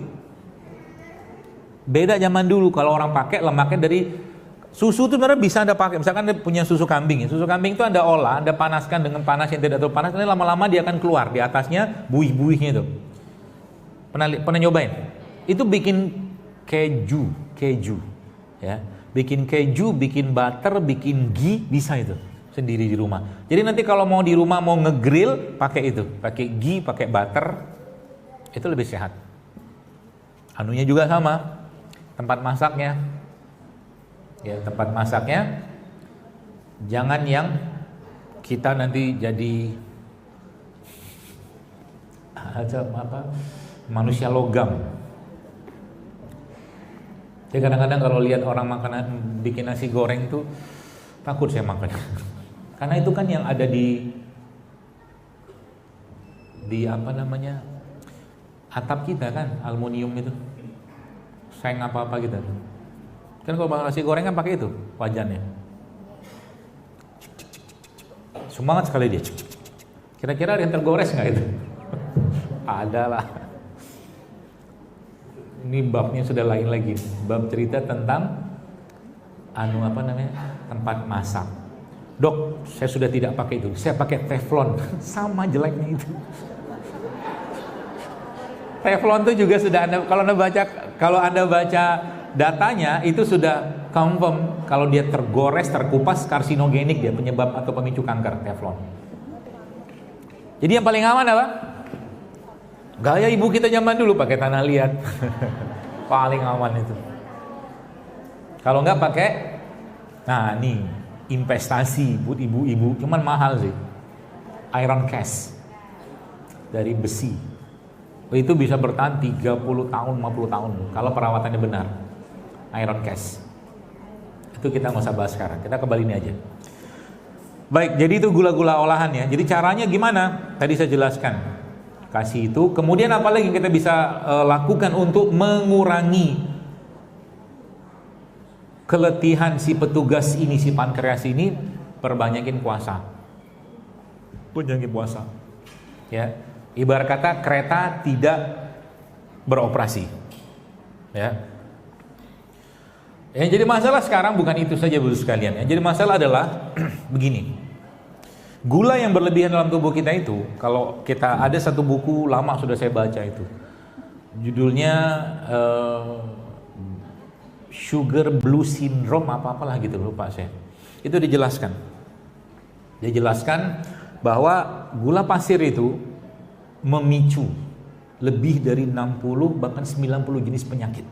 S1: Beda zaman dulu kalau orang pakai lemaknya dari susu itu sebenarnya bisa Anda pakai. Misalkan Anda punya susu kambing ya. Susu kambing itu Anda olah, Anda panaskan dengan panas yang tidak terlalu panas, nanti lama-lama dia akan keluar di atasnya buih-buihnya itu. Pernah nyobain? Itu bikin keju ya. Bikin keju, bikin butter, bikin ghee, bisa itu sendiri di rumah. Jadi nanti kalau mau di rumah mau ngegrill pakai itu, pakai ghee, pakai butter, itu lebih sehat. Anunya juga sama, tempat masaknya, ya tempat masaknya jangan yang kita nanti jadi manusia logam. Jadi kadang-kadang kalau lihat orang makanan bikin nasi goreng tuh takut saya makan. Karena itu kan yang ada di atap kita kan, aluminium itu. Seng apa-apa gitu. Kan kalau makan nasi goreng kan pakai itu wajannya. Semangat sekali dia. Kira-kira ada yang tergores nggak itu? Ada lah. Ini babnya sudah lain lagi. Bab cerita tentang tempat masak. Dok, saya sudah tidak pakai itu. Saya pakai teflon. Sama jeleknya itu. Teflon itu juga sudah kalau Anda baca datanya itu sudah confirm kalau dia tergores, terkupas, karsinogenik dia, penyebab atau pemicu kanker, teflon. Jadi yang paling aman apa? Gaya ibu kita zaman dulu pakai tanah liat. Paling aman itu. Kalau nggak pakai, nah nih investasi buat ibu-ibu, cuman mahal sih. Iron cast dari besi. Itu bisa bertahan 30 tahun, 50 tahun kalau perawatannya benar. Iron cast. Itu kita nggak usah bahas sekarang. Kita kembali ini aja. Baik, jadi itu gula-gula olahan ya. Jadi caranya gimana? Tadi saya jelaskan. Kasih itu. Kemudian apa lagi yang kita bisa lakukan untuk mengurangi keletihan si petugas ini, si pankreas ini? Perbanyakin puasa. Perbanyakin puasa. Ya. Ibarat kata kereta tidak beroperasi. Ya. Yang jadi masalah sekarang bukan itu saja Bapak sekalian. Yang jadi masalah adalah begini. Gula yang berlebihan dalam tubuh kita itu, kalau kita ada satu buku lama sudah saya baca itu. Judulnya Sugar Blue Syndrome apa-apalah gitu, lupa saya. Itu dijelaskan. Dia jelaskan bahwa gula pasir itu memicu lebih dari 60 bahkan 90 jenis penyakit.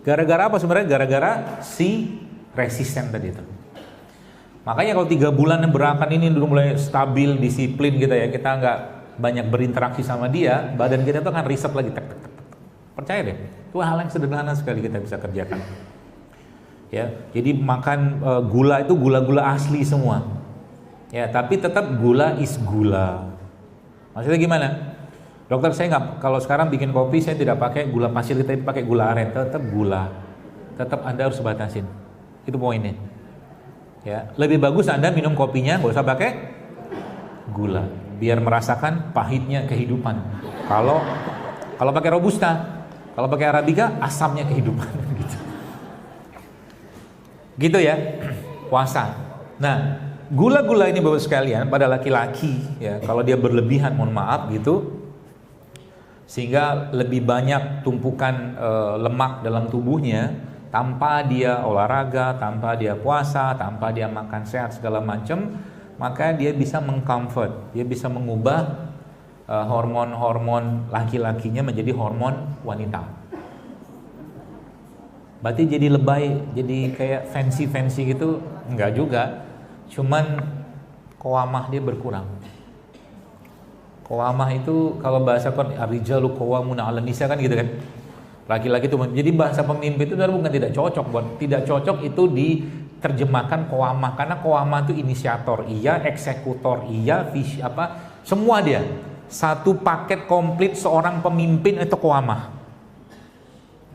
S1: Gara-gara apa sebenarnya? Gara-gara si resisten tadi itu. Makanya kalau 3 bulan berakan ini dulu mulai stabil, disiplin kita ya, kita nggak banyak berinteraksi sama dia, badan kita tuh akan reset lagi. Percaya deh, itu hal yang sederhana sekali kita bisa kerjakan. Ya, jadi makan gula itu gula-gula asli semua. Ya, tapi tetap gula is gula. Maksudnya gimana? Dokter, saya nggak, kalau sekarang bikin kopi saya tidak pakai gula pasir, kita pakai gula aren, tetap gula. Tetap Anda harus batasin. Itu poinnya. Ya, lebih bagus Anda minum kopinya nggak usah pakai gula, biar merasakan pahitnya kehidupan. Kalau pakai robusta, kalau pakai arabica, asamnya kehidupan. Gitu ya, puasa. Nah, gula-gula ini Bapak sekalian pada laki-laki ya, kalau dia berlebihan, mohon maaf gitu, sehingga lebih banyak tumpukan lemak dalam tubuhnya tanpa dia olahraga, tanpa dia puasa, tanpa dia makan sehat segala macam, maka dia bisa mengconvert, dia bisa mengubah hormon-hormon laki-lakinya menjadi hormon wanita. Berarti jadi lebay, jadi kayak fancy gitu? Enggak juga. Cuman qawamah dia berkurang. Qawamah itu kalau bahasa ar-rijalu qawwamuna 'alan nisa kan gitu kan. Laki-laki itu, jadi bahasa pemimpin itu bukan tidak cocok, tidak cocok itu diterjemahkan qawamah, karena qawamah itu inisiator, iya, eksekutor, iya, semua dia. Satu paket komplit seorang pemimpin itu qawamah.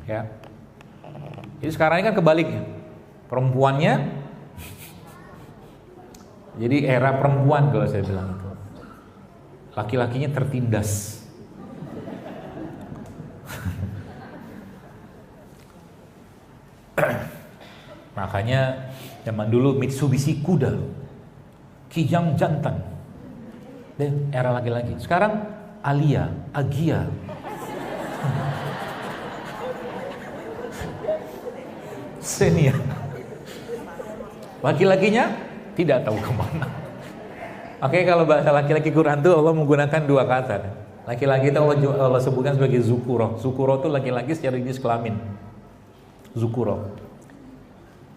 S1: Ya. Jadi sekarang ini kan kebaliknya. Perempuannya jadi era perempuan kalau saya bilang itu. Laki-lakinya tertindas. Makanya zaman dulu Mitsubishi kuda, Kijang jantan, era laki-laki. Sekarang Agia. Senior. Laki-lakinya tidak tahu kemana. Oke, kalau bahasa laki-laki Quran itu Allah menggunakan 2 kata. Laki-laki itu Allah sebutkan sebagai zukuro. Zukuro itu laki-laki secara jenis kelamin. Zukuro.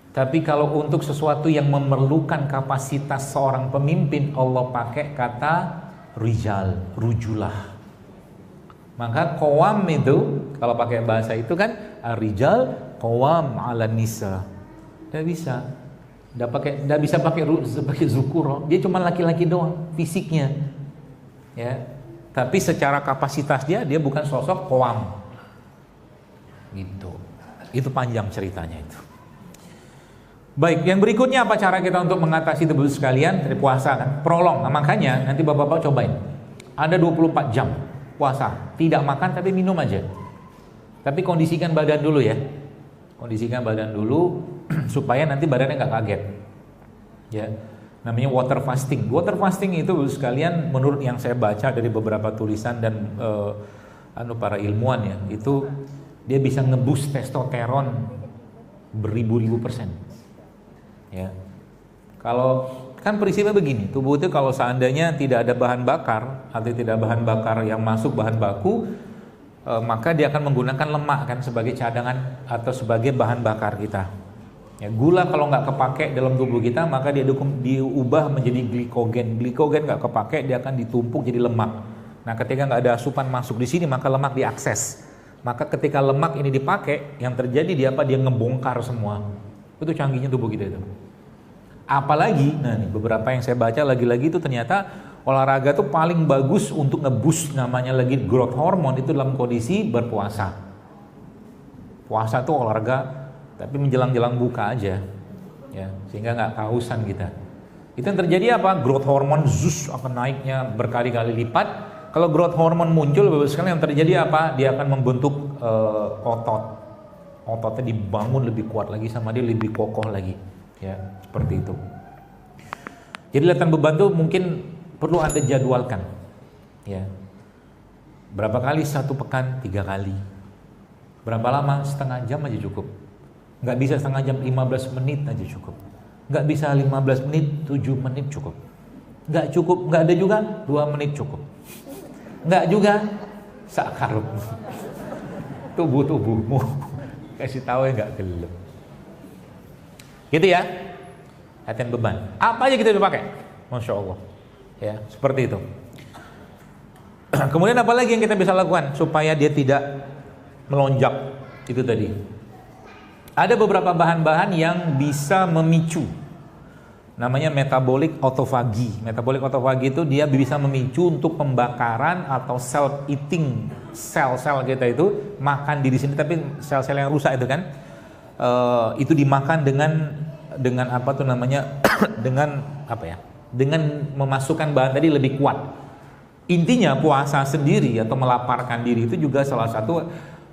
S1: Tapi kalau untuk sesuatu yang memerlukan kapasitas seorang pemimpin, Allah pakai kata rijal, rujulah. Maka qawam itu kalau pakai bahasa itu kan rijal qawam 'alan nisa. Tidak bisa pakai zukuro. Dia cuma laki-laki doang fisiknya. Ya. Tapi secara kapasitas dia bukan sosok qawam. Gitu. Itu panjang ceritanya itu. Baik, yang berikutnya apa cara kita untuk mengatasi itu Bapak sekalian? Dari puasa kan, prolong. Nah, makanya nanti Bapak-bapak cobain. Ada 24 jam puasa, tidak makan tapi minum aja. Tapi kondisikan badan dulu ya. Kondisikan badan dulu supaya nanti badannya nggak kaget. Ya. Namanya water fasting. Water fasting itu Bapak sekalian menurut yang saya baca dari beberapa tulisan dan para ilmuwan ya, itu dia bisa ngeboost testosteron beribu-ribu persen. Ya. Kalau kan prinsipnya begini, tubuh itu kalau seandainya tidak ada bahan bakar atau tidak bahan bakar yang masuk bahan baku, maka dia akan menggunakan lemak kan sebagai cadangan atau sebagai bahan bakar kita. Ya, gula kalau nggak kepake dalam tubuh kita, maka dia diubah menjadi glikogen. Glikogen nggak kepake, dia akan ditumpuk jadi lemak. Nah, ketika nggak ada asupan masuk di sini, maka lemak diakses. Maka ketika lemak ini dipakai, yang terjadi dia apa? Dia ngebongkar semua. Itu canggihnya tubuh kita itu. Apalagi, nah nih beberapa yang saya baca lagi-lagi itu ternyata olahraga tuh paling bagus untuk nge-boost namanya lagi growth hormone itu dalam kondisi berpuasa. Puasa tuh olahraga, tapi menjelang-jelang buka aja, ya sehingga nggak kehausan kita. Itu yang terjadi apa? Growth hormone akan naiknya berkali-kali lipat. Kalau growth hormone muncul, bagus sekali yang terjadi apa? Dia akan membentuk otot. Ototnya dibangun lebih kuat lagi sama dia lebih kokoh lagi. Ya, seperti itu. Jadi latihan beban itu mungkin perlu Anda jadwalkan. Ya. Berapa kali satu pekan? 3 kali. Berapa lama? Setengah jam aja cukup. Nggak bisa setengah jam, 15 menit aja cukup. Nggak bisa 15 menit, 7 menit cukup. Nggak cukup, nggak ada juga 2 menit cukup. Nggak juga sakarep. Tubuhmu kasih tahu ya nggak gelap. Gitu ya. Latihan beban. Apa aja kita dipakai? Masya Allah. Ya, seperti itu. Kemudian apa lagi yang kita bisa lakukan supaya dia tidak melonjak? Itu tadi. Ada beberapa bahan-bahan yang bisa memicu. Namanya metabolic autophagy. Metabolic autophagy itu dia bisa memicu untuk pembakaran atau self eating. Sel-sel kita itu makan diri sendiri, tapi sel-sel yang rusak itu kan itu dimakan dengan apa tuh namanya dengan apa ya? Dengan memasukkan bahan tadi lebih kuat. Intinya puasa sendiri atau melaparkan diri itu juga salah satu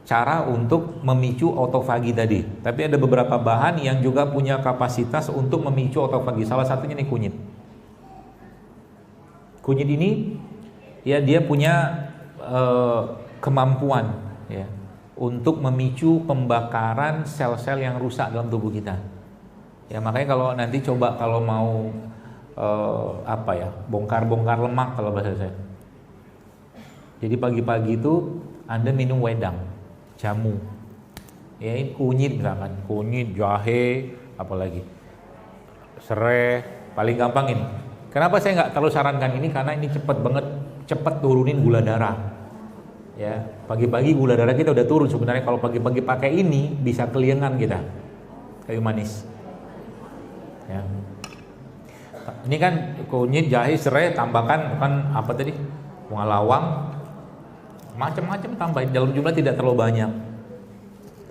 S1: cara untuk memicu autofagi tadi. Tapi ada beberapa bahan yang juga punya kapasitas untuk memicu autofagi. Salah satunya nih kunyit. Kunyit ini ya dia punya kemampuan ya untuk memicu pembakaran sel-sel yang rusak dalam tubuh kita. Ya makanya kalau nanti coba kalau mau apa ya bongkar-bongkar lemak kalau bahasa saya. Jadi pagi-pagi itu Anda minum wedang, jamu, ya ini kunyit misalkan, kunyit, jahe, apalagi serai, paling gampang ini. Kenapa saya nggak terlalu sarankan ini? Karena ini cepat turunin gula darah. Ya, pagi-pagi gula darah kita udah turun sebenarnya. Kalau pagi-pagi pakai ini bisa keliengan kita, kayu manis. Ya. Ini kan kunyit, jahe, serai, tambahkan kan apa tadi? Bunga lawang. Macam-macam tambahin dalam jumlah tidak terlalu banyak.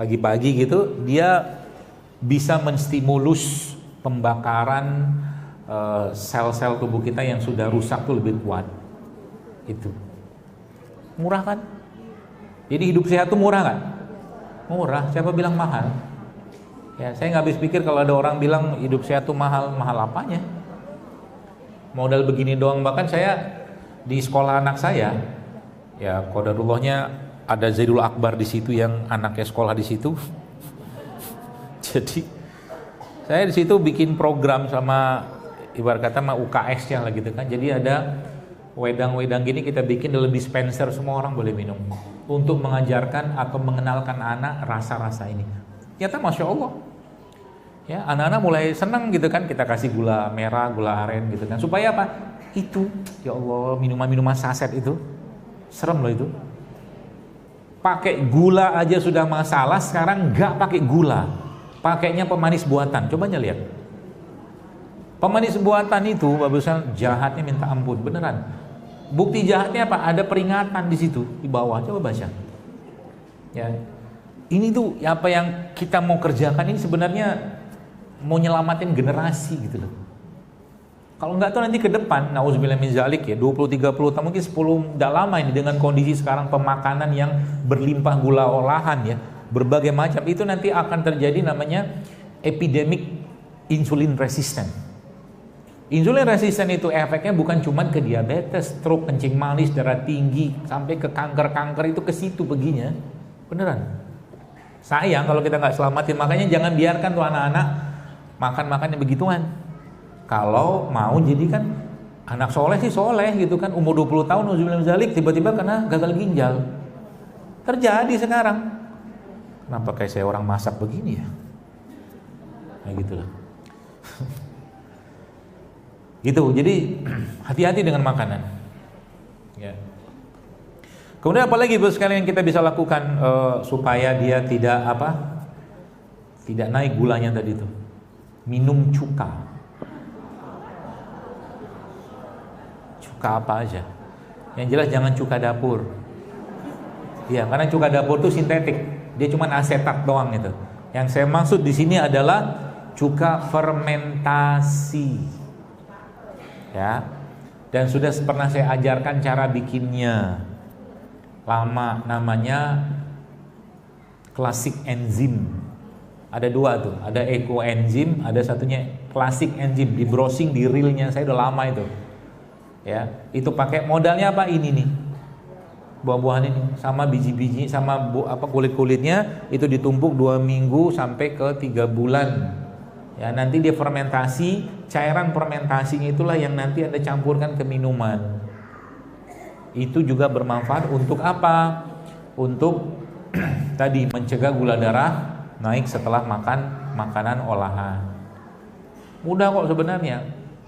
S1: Pagi-pagi gitu dia bisa menstimulus pembakaran sel-sel tubuh kita yang sudah rusak tuh lebih kuat. Itu murah kan? Jadi hidup sehat tuh murah kan? Murah. Siapa bilang mahal? Ya saya nggak habis pikir kalau ada orang bilang hidup sehat tuh mahal. Mahal apanya? Modal begini doang. Bahkan saya di sekolah anak saya ya qadarullahnya ada Zaidul Akbar di situ yang anaknya sekolah di situ. Jadi saya di situ bikin program sama ibarat kata sama UKS-nya lah gitu kan. Jadi ada wedang-wedang gini kita bikin dalam dispenser, semua orang boleh minum untuk mengajarkan atau mengenalkan anak rasa-rasa ini. Ternyata Masya Allah ya anak-anak mulai senang gitu kan, kita kasih gula merah, gula aren gitu kan, supaya apa? Itu ya Allah minuman-minuman saset itu serem loh itu. Pakai gula aja sudah masalah, sekarang nggak pakai gula, pakainya pemanis buatan. Coba aja lihat. Pemanis buatan itu bagusan jahatnya minta ampun beneran. Bukti jahatnya apa? Ada peringatan di situ di bawah. Coba baca. Ya, ini tuh apa yang kita mau kerjakan ini sebenarnya mau nyelamatin generasi gitu loh. Kalau enggak tuh nanti ke depan, nauzubillah min zalik ya, 20-30 tahun mungkin 10 enggak lama ini dengan kondisi sekarang pemakanan yang berlimpah gula olahan ya, berbagai macam, itu nanti akan terjadi namanya epidemic insulin resistant. Insulin resistant itu efeknya bukan cuma ke diabetes, stroke, kencing manis, darah tinggi, sampai ke kanker-kanker itu ke situ beginya. Beneran. Sayang kalau kita nggak selamatin. Makanya jangan biarkan tuh anak-anak makan-makan yang begituan. Kalau mau jadi kan anak soleh sih soleh gitu kan, umur 20 tahun uzubillah min dzalik, tiba-tiba kena gagal ginjal. Terjadi sekarang. Kenapa kayak saya orang masak begini ya? Kayak gitulah. Gitu. Jadi hati-hati dengan makanan. Ya. Kemudian apalagi Bapak sekalian kita bisa lakukan supaya dia tidak naik gulanya tadi itu. Minum cuka. Cuka apa aja. Yang jelas jangan cuka dapur. Ya, karena cuka dapur itu sintetik. Dia cuma asetat doang itu. Yang saya maksud di sini adalah cuka fermentasi. Ya. Dan sudah pernah saya ajarkan cara bikinnya. Lama, namanya klasik enzim. Ada dua tuh, ada eco enzim, ada satunya klasik enzim. Di browsing di reelnya saya udah lama itu. Ya, itu pakai modalnya apa ini nih? Buah-buahan ini sama biji-biji sama kulit-kulitnya itu ditumpuk 2 minggu sampai ke 3 bulan. Ya, nanti dia fermentasi, cairan fermentasinya itulah yang nanti Anda campurkan ke minuman. Itu juga bermanfaat untuk apa? Untuk tadi mencegah gula darah naik setelah makan makanan olahan. Mudah kok sebenarnya.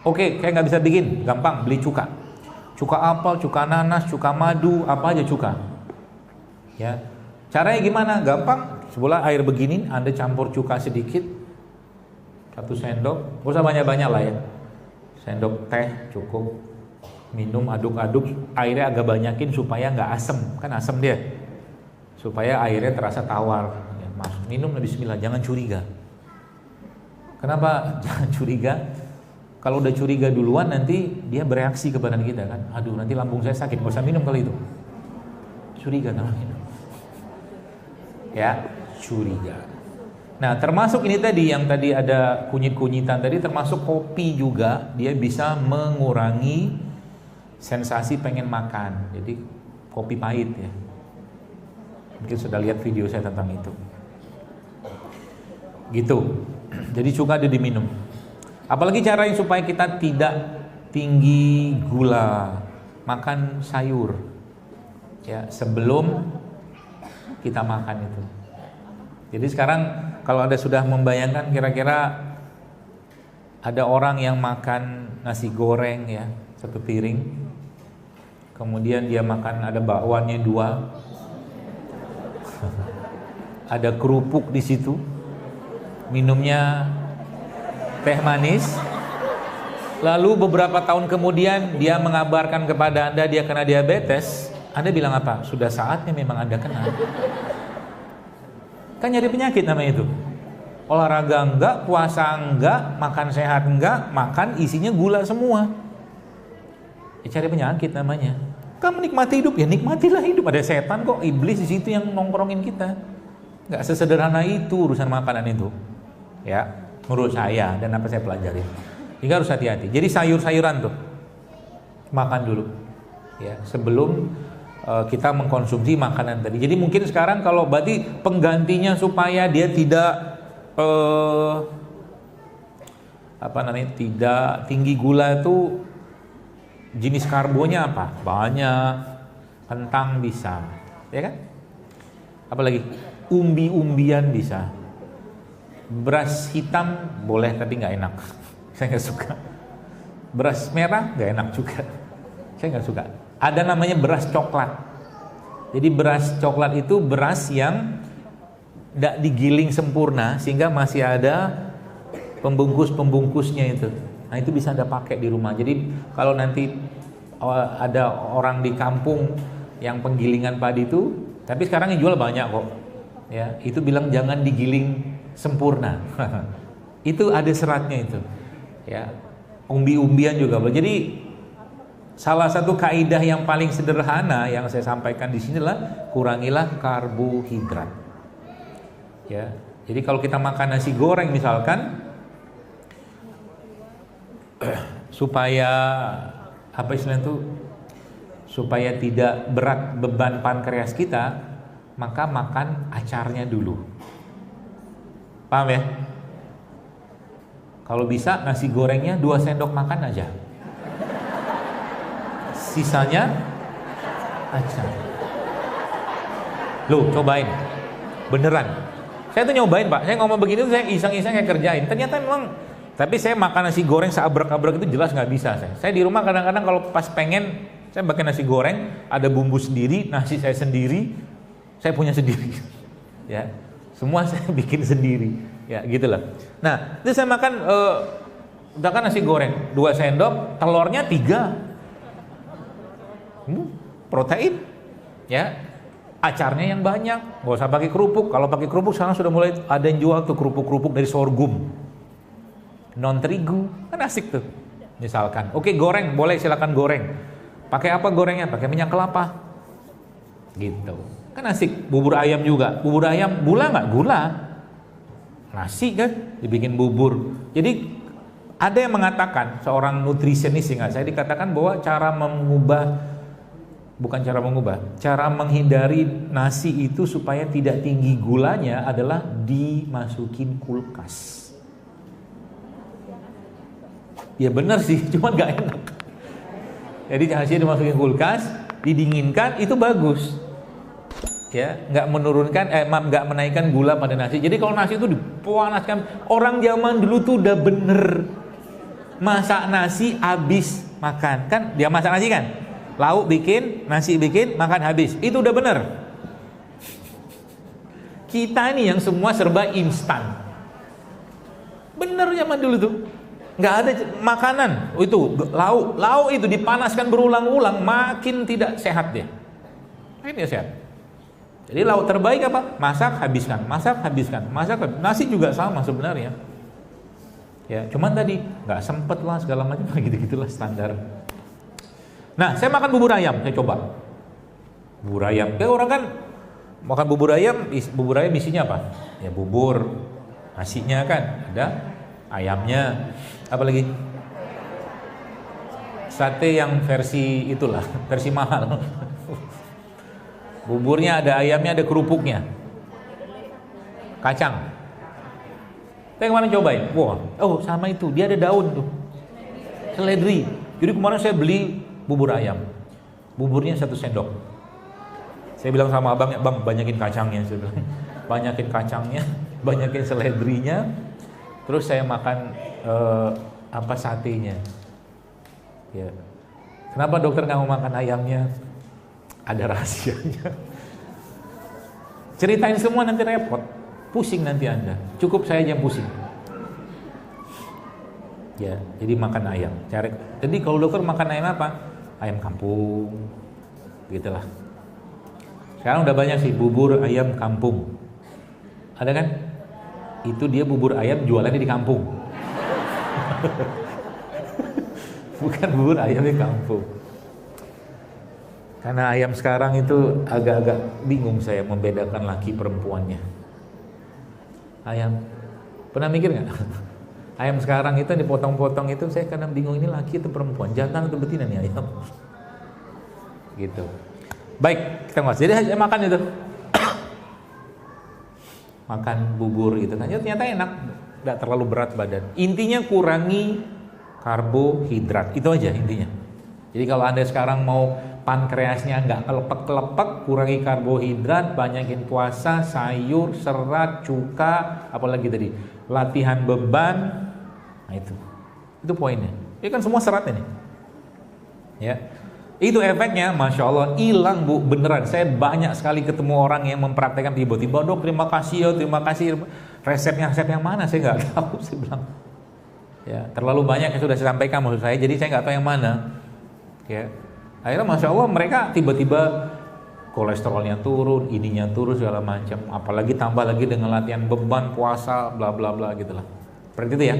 S1: Oke, kayak nggak bisa bikin, gampang, beli cuka. Cuka apel, cuka nanas, cuka madu, apa aja cuka. Ya, caranya gimana? Gampang. Sebelah air begini, Anda campur cuka sedikit, 1 sendok, nggak usah banyak-banyak lah ya. Sendok teh cukup. Minum, aduk-aduk, airnya agak banyakin supaya nggak asem, kan asem dia. Supaya airnya terasa tawar. Ya, minum, bismillah, jangan curiga. Kenapa jangan curiga? Kalau udah curiga duluan nanti dia bereaksi ke badan kita kan. Aduh, nanti lambung saya sakit, nggak usah minum kali itu. Curiga namanya. Ya, curiga. Nah, termasuk ini tadi yang tadi ada kunyit-kunyitan tadi, termasuk kopi juga, dia bisa mengurangi sensasi pengen makan. Jadi kopi pahit ya. Mungkin sudah lihat video saya tentang itu. Gitu. Jadi cuka ada diminum. Apalagi caranya supaya kita tidak tinggi gula, makan sayur ya sebelum kita makan itu. Jadi sekarang kalau Anda sudah membayangkan kira-kira ada orang yang makan nasi goreng ya, 1 piring, kemudian dia makan ada bakwannya 2, ada kerupuk di situ, minumnya teh manis, lalu beberapa tahun kemudian dia mengabarkan kepada Anda dia kena diabetes. Anda bilang apa? Sudah saatnya memang Anda kena. Kan nyari penyakit namanya itu. Olahraga enggak, puasa enggak, makan sehat enggak, makan isinya gula semua. Cari penyakit namanya. Kamu menikmati hidup, ya nikmatilah hidup. Ada setan kok, iblis di situ yang nongkrongin kita. Enggak sesederhana itu urusan makanan itu. Ya. Menurut saya dan apa saya pelajari, sehingga harus hati-hati. Jadi sayur-sayuran tuh makan dulu, ya sebelum kita mengkonsumsi makanan tadi. Jadi mungkin sekarang kalau berarti penggantinya supaya dia tidak tidak tinggi gula itu jenis karbonya apa? Banyak, kentang bisa, ya kan? Apalagi umbi-umbian bisa. Beras hitam boleh tapi nggak enak, saya nggak suka. Beras merah nggak enak juga, saya nggak suka. Ada namanya beras coklat. Jadi beras coklat itu beras yang tidak digiling sempurna sehingga masih ada pembungkus-pembungkusnya itu. Nah itu bisa Anda pakai di rumah. Jadi kalau nanti ada orang di kampung yang penggilingan padi itu, tapi sekarang yang jual banyak kok. Ya itu bilang jangan digiling sempurna. Itu ada seratnya itu. Ya. Umbi-umbian juga. Jadi salah satu kaidah yang paling sederhana yang saya sampaikan di sini adalah kurangilah karbohidrat. Ya. Jadi kalau kita makan nasi goreng misalkan supaya apa istilahnya itu tidak berat beban pankreas kita, maka makan acarnya dulu. Paham ya? Kalau bisa nasi gorengnya 2 sendok makan aja. Sisanya acar. Loh, cobain. Beneran. Saya tuh nyobain, Pak. Saya ngomong begini tuh saya iseng-iseng kayak kerjain. Ternyata memang, tapi saya makan nasi goreng seabrek-abrek itu jelas nggak bisa saya. Saya di rumah kadang-kadang kalau pas pengen, saya bikin nasi goreng, ada bumbu sendiri, nasi saya sendiri, saya punya sendiri. Ya, semua saya bikin sendiri. Ya, gitulah. Nah, itu saya makan, udah kan nasi goreng 2 sendok, telurnya 3. Protein, ya. Acarnya yang banyak, nggak usah pakai kerupuk. Kalau pakai kerupuk sekarang sudah mulai ada yang jual tuh kerupuk-kerupuk dari sorghum, non terigu, kan asik tuh. Misalkan, oke, goreng, boleh silakan goreng. Pakai apa gorengnya? Pakai minyak kelapa, gitu. Kan asik. Bubur ayam juga, bubur ayam gula nggak? Gula. Nasi kan dibikin bubur. Jadi ada yang mengatakan, seorang nutrisionis ingat saya dikatakan bahwa cara cara menghindari nasi itu supaya tidak tinggi gulanya adalah dimasukin kulkas. Ya benar sih, cuma nggak enak. Jadi nasi dimasukin kulkas, didinginkan, itu bagus. Ya, nggak menaikkan gula pada nasi. Jadi kalau nasi itu dipanaskan, orang zaman dulu tuh udah bener masak nasi habis makan, kan dia masak nasi kan, lauk bikin, nasi bikin, makan habis, itu udah bener. Kita nih yang semua serba instan, bener zaman dulu tuh nggak ada makanan itu lauk itu dipanaskan berulang-ulang, makin tidak sehat dia, makin tidak sehat. Jadi lauk terbaik apa? Masak, habiskan, masak, habiskan, masak. Nasi juga sama sebenarnya. Ya, cuman tadi nggak sempet lah segala macam, gitu-gitulah standar. Nah, saya makan bubur ayam, saya coba. Bubur ayam, ya orang kan makan bubur ayam isinya apa? Ya bubur, nasinya kan ada, ayamnya, apa lagi? Sate yang versi itulah, versi mahal. Buburnya ada ayamnya, ada kerupuknya, kacang. Saya kemarin cobain, wah, oh sama itu, dia ada daun tuh, seledri. Jadi kemarin saya beli bubur ayam, buburnya 1 sendok. Saya bilang sama abangnya, bang banyakin kacangnya, saya bilang, banyakin kacangnya, banyakin seledrinya. Terus saya makan satenya. Ya. Kenapa dokter nggak mau makan ayamnya? Ada rahasianya. Ceritain semua nanti repot, pusing nanti Anda. Cukup saya yang pusing. Ya, jadi makan ayam. Jadi kalau dokter makan ayam apa? Ayam kampung, gitulah. Sekarang udah banyak sih bubur ayam kampung. Ada kan? Itu dia bubur ayam jualannya di kampung. Bukan bubur ayam di kampung. Karena ayam sekarang itu agak-agak bingung saya membedakan laki perempuannya. Ayam, pernah mikir nggak? Ayam sekarang itu dipotong-potong itu saya kadang bingung, ini laki atau perempuan, jantan atau betina nih ayam. Gitu. Baik, kita nggak. Jadi saya makan itu, makan bubur gitu kan. Ya, ternyata enak, nggak terlalu berat badan. Intinya kurangi karbohidrat, itu aja intinya. Jadi kalau Anda sekarang mau pankreasnya nggak kelepek-kelepek, kurangi karbohidrat, banyakin puasa, sayur, serat, cuka, apalagi tadi latihan beban. Nah itu poinnya. Ini kan semua serat ini. Ya, itu efeknya, masya Allah hilang bu, beneran. Saya banyak sekali ketemu orang yang mempraktekkan tiba-tiba, dok terima kasih ya, terima kasih. Resep yang mana saya nggak tahu, saya bilang. Ya, terlalu banyak yang sudah saya sampaikan maksud saya, jadi saya nggak tahu yang mana. Ya, akhirnya masya Allah mereka tiba-tiba kolesterolnya turun, ininya turun segala macam. Apalagi tambah lagi dengan latihan beban, puasa, bla bla bla gitulah. Seperti itu ya.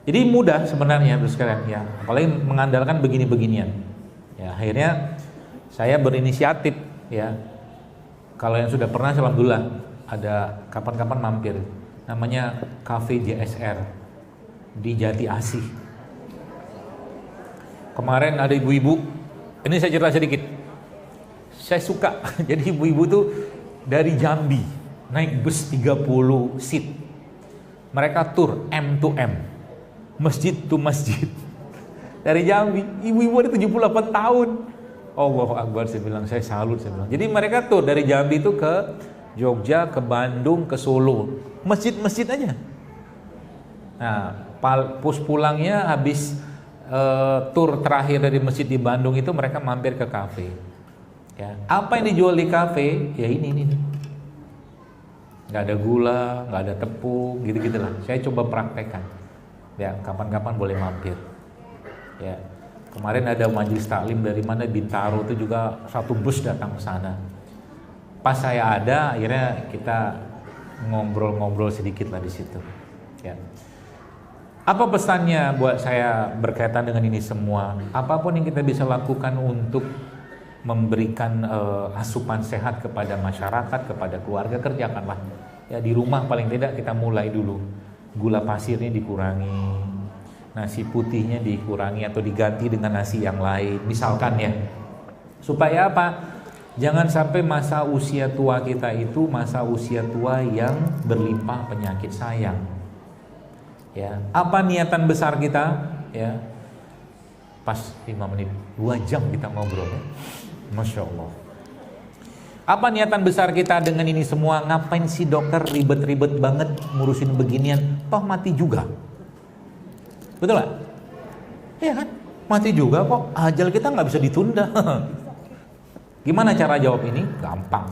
S1: Jadi mudah sebenarnya sekalian ya. Apalagi mengandalkan begini-beginian. Ya, akhirnya saya berinisiatif ya. Kalau yang sudah pernah, alhamdulillah ada kapan-kapan mampir. Namanya Cafe JSR di Jati Asih. Kemarin ada ibu-ibu, ini saya cerita sedikit. Saya suka, jadi ibu-ibu tuh dari Jambi naik bus 30 seat Mereka tur M to M, masjid to masjid. Dari Jambi, ibu-ibu ada 78 tahun. Allahu Akbar, saya bilang, saya salut, saya bilang. Jadi mereka tur dari Jambi itu ke Jogja, ke Bandung, ke Solo. Masjid-masjid aja. Nah, pulangnya habis tur terakhir dari masjid di Bandung itu mereka mampir ke kafe. Ya, apa yang dijual di kafe? Ya ini. Nggak ada gula, nggak ada tepung, gitu-gitulah. Saya coba praktekkan. Ya, kapan-kapan boleh mampir. Ya, kemarin ada majelis taklim dari mana Bintaro itu juga satu bus datang ke sana. Pas saya ada, akhirnya kita ngobrol-ngobrol sedikit lah di situ. Ya. Apa pesannya buat saya berkaitan dengan ini semua? Apapun yang kita bisa lakukan untuk memberikan asupan sehat kepada masyarakat, kepada keluarga, kerjakanlah. Ya, di rumah paling tidak kita mulai dulu. Gula pasirnya dikurangi, nasi putihnya dikurangi atau diganti dengan nasi yang lain, misalkan ya. Supaya apa? Jangan sampai masa usia tua kita itu masa usia tua yang berlimpah penyakit sayang. Ya, apa niatan besar kita? Ya, pas 5 menit, 2 jam kita ngobrol. Ya. Masya Allah. Apa niatan besar kita dengan ini semua? Ngapain sih dokter ribet-ribet banget ngurusin beginian? Toh mati juga. Betul gak? Iya kan? Mati juga kok. Ajal kita nggak bisa ditunda. Gimana cara jawab ini? Gampang.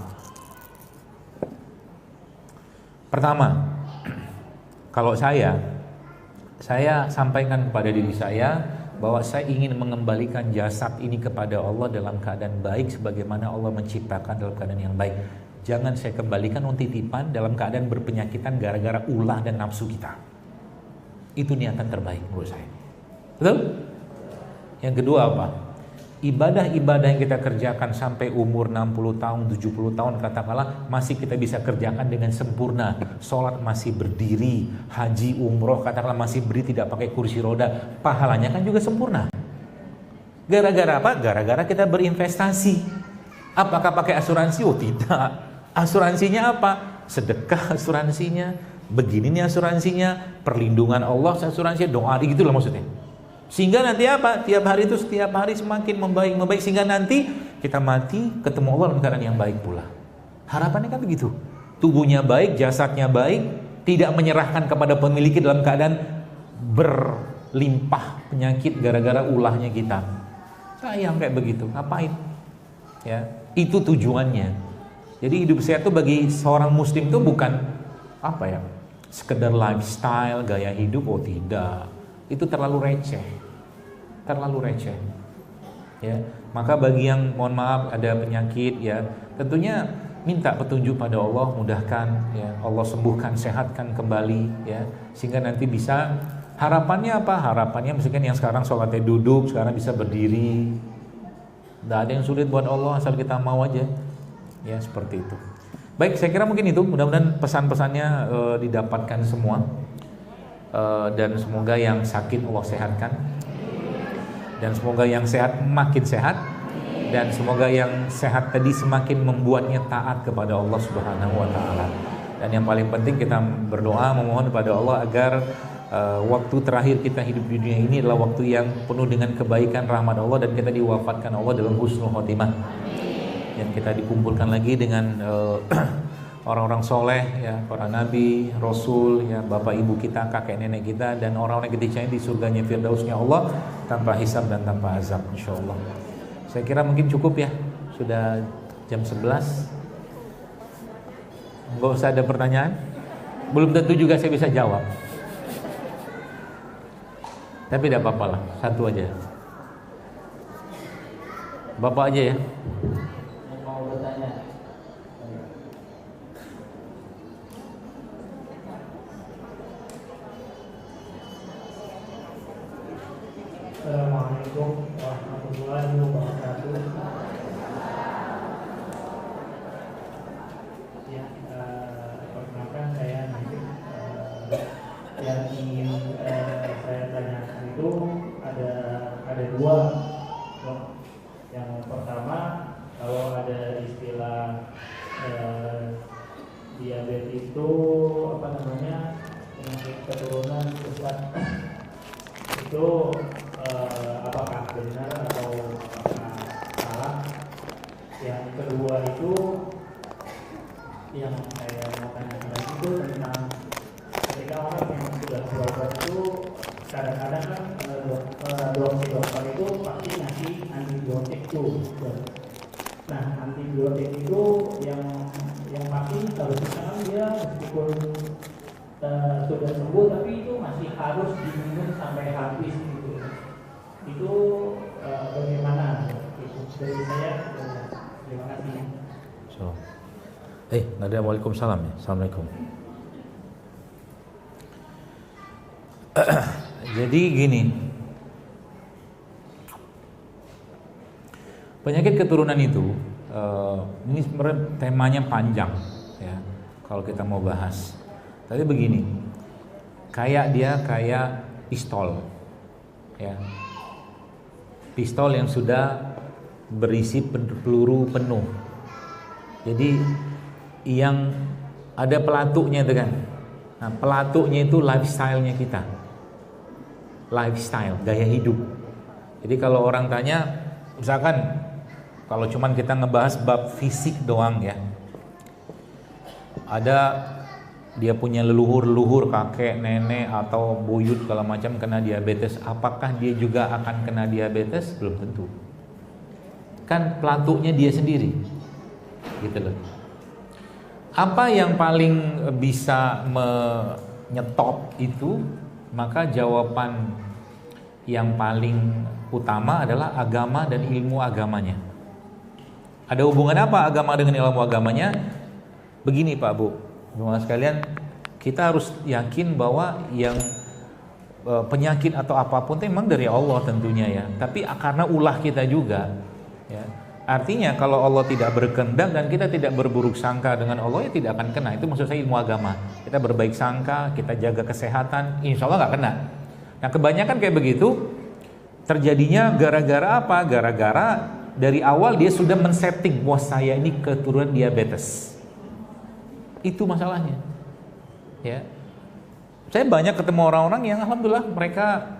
S1: Pertama, kalau saya sampaikan kepada diri saya bahwa saya ingin mengembalikan jasad ini kepada Allah dalam keadaan baik sebagaimana Allah menciptakan dalam keadaan yang baik. Jangan saya kembalikan untuk titipan dalam keadaan berpenyakitan gara-gara ulah dan nafsu kita. Itu niatan terbaik menurut saya. Betul? Yang kedua apa? Ibadah-ibadah yang kita kerjakan sampai umur 60 tahun, 70 tahun katakanlah masih kita bisa kerjakan dengan sempurna. Sholat masih berdiri, haji, umroh katakanlah masih berdiri, tidak pakai kursi roda. Pahalanya kan juga sempurna. Gara-gara apa? Gara-gara kita berinvestasi. Apakah pakai asuransi? Oh tidak. Asuransinya apa? Sedekah asuransinya, begini nih asuransinya, perlindungan Allah asuransinya, doa gitu lah maksudnya. Sehingga nanti apa? Tiap hari itu setiap hari semakin membaik sehingga nanti kita mati ketemu Allah dalam keadaan yang baik pula. Harapannya kan begitu. Tubuhnya baik, jasadnya baik, tidak menyerahkan kepada pemiliknya dalam keadaan berlimpah penyakit gara-gara ulahnya kita. Sayang kayak begitu. Ngapain? Ya, itu tujuannya. Jadi hidup sehat itu bagi seorang muslim itu bukan apa ya? Sekedar lifestyle, gaya hidup, oh tidak. Itu terlalu receh. Ya, maka bagi yang mohon maaf ada penyakit ya, tentunya minta petunjuk pada Allah, mudahkan ya, Allah sembuhkan, sehatkan kembali ya, sehingga nanti bisa, harapannya apa? Harapannya misalkan yang sekarang sholatnya duduk, sekarang bisa berdiri. Tidak ada yang sulit buat Allah asal kita mau aja. Ya, seperti itu. Baik, saya kira mungkin itu, mudah-mudahan pesan-pesannya didapatkan semua. Dan semoga yang sakit Allah sehatkan, dan semoga yang sehat makin sehat, dan semoga yang sehat tadi semakin membuatnya taat kepada Allah Subhanahu wa taala. Dan yang paling penting kita berdoa memohon kepada Allah agar waktu terakhir kita hidup di dunia ini adalah waktu yang penuh dengan kebaikan, rahmat Allah, dan kita diwafatkan Allah dalam husnul khotimah. Dan kita dikumpulkan lagi dengan orang-orang soleh ya, para nabi, rasul ya, bapak ibu kita, kakek nenek kita, dan orang-orang yang kita di surganya firdausnya Allah tanpa hisab dan tanpa azab insyaallah. Saya kira mungkin cukup ya, sudah jam 11. Enggak usah ada pertanyaan. Belum tentu juga saya bisa jawab, tapi tidak apa-apa lah, satu aja. Bapak aja ya.
S4: Assalamualaikum warahmatullahi wabarakatuh. Ya, perkenalkan saya Najib. Yang ingin saya tanyakan itu ada dua. Yang pertama, Yang kedua itu yang saya mau tanyakan lagi itu tentang ketika orang yang sudah berobat itu kadang-kadang kan dokter itu pasti ngasih antibiotik tuh. Nah, antibiotik itu yang pasti kalau misalkan dia meskipun sudah sembuh tapi itu masih harus diminum sampai habis gitu. Itu bagaimana? Dari saya, terima kasih.
S1: So. Nadia, waalaikumsalam ya. Assalamualaikum. Jadi gini, penyakit keturunan itu ini sebenarnya temanya panjang ya kalau kita mau bahas. Tapi begini, kayak pistol ya, pistol yang sudah berisi peluru penuh. Jadi yang ada pelatuknya itu kan. Nah, pelatuknya itu lifestyle-nya kita. Lifestyle, gaya hidup. Jadi kalau orang tanya, misalkan kalau cuman kita ngebahas bab fisik doang ya. Ada dia punya leluhur kakek, nenek atau buyut kalau macam kena diabetes, apakah dia juga akan kena diabetes? Belum tentu. Kan pelatuknya dia sendiri. Gitu loh. Apa yang paling bisa menyetop itu? Maka jawaban yang paling utama adalah agama dan ilmu agamanya. Ada hubungan apa agama dengan ilmu agamanya? Begini Pak Bu, teman-teman sekalian, kita harus yakin bahwa yang penyakit atau apapun itu memang dari Allah tentunya ya. Tapi karena ulah kita juga ya. Artinya kalau Allah tidak berkehendak dan kita tidak berburuk sangka dengan Allah, ya tidak akan kena. Itu maksud saya ilmu agama. Kita berbaik sangka, kita jaga kesehatan, insya Allah nggak kena. Nah kebanyakan kayak begitu terjadinya gara-gara apa? Gara-gara dari awal dia sudah men-setting bahwa saya ini keturunan diabetes. Itu masalahnya. Ya, saya banyak ketemu orang-orang yang alhamdulillah mereka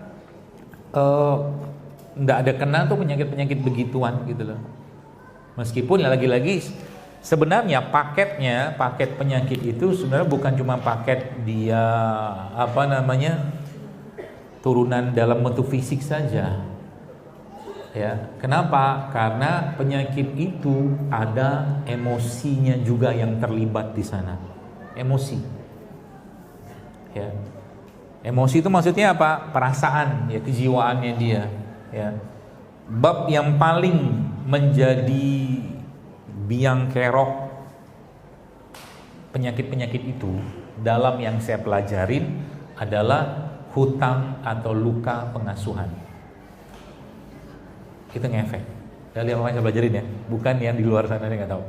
S1: nggak ada kena tuh penyakit-penyakit begituan gitu loh. Meskipun lagi-lagi sebenarnya paket penyakit itu sebenarnya bukan cuma paket dia turunan dalam bentuk fisik saja. Ya, kenapa? Karena penyakit itu ada emosinya juga yang terlibat di sana. Emosi. Ya. Emosi itu maksudnya apa? Perasaan, ya kejiwaannya dia, ya. Bab yang paling menjadi biang kerok penyakit-penyakit itu dalam yang saya pelajarin adalah hutang atau luka pengasuhan. Itu ngefek. Dari apa yang saya pelajarin ya, bukan yang di luar sana nggak tahu.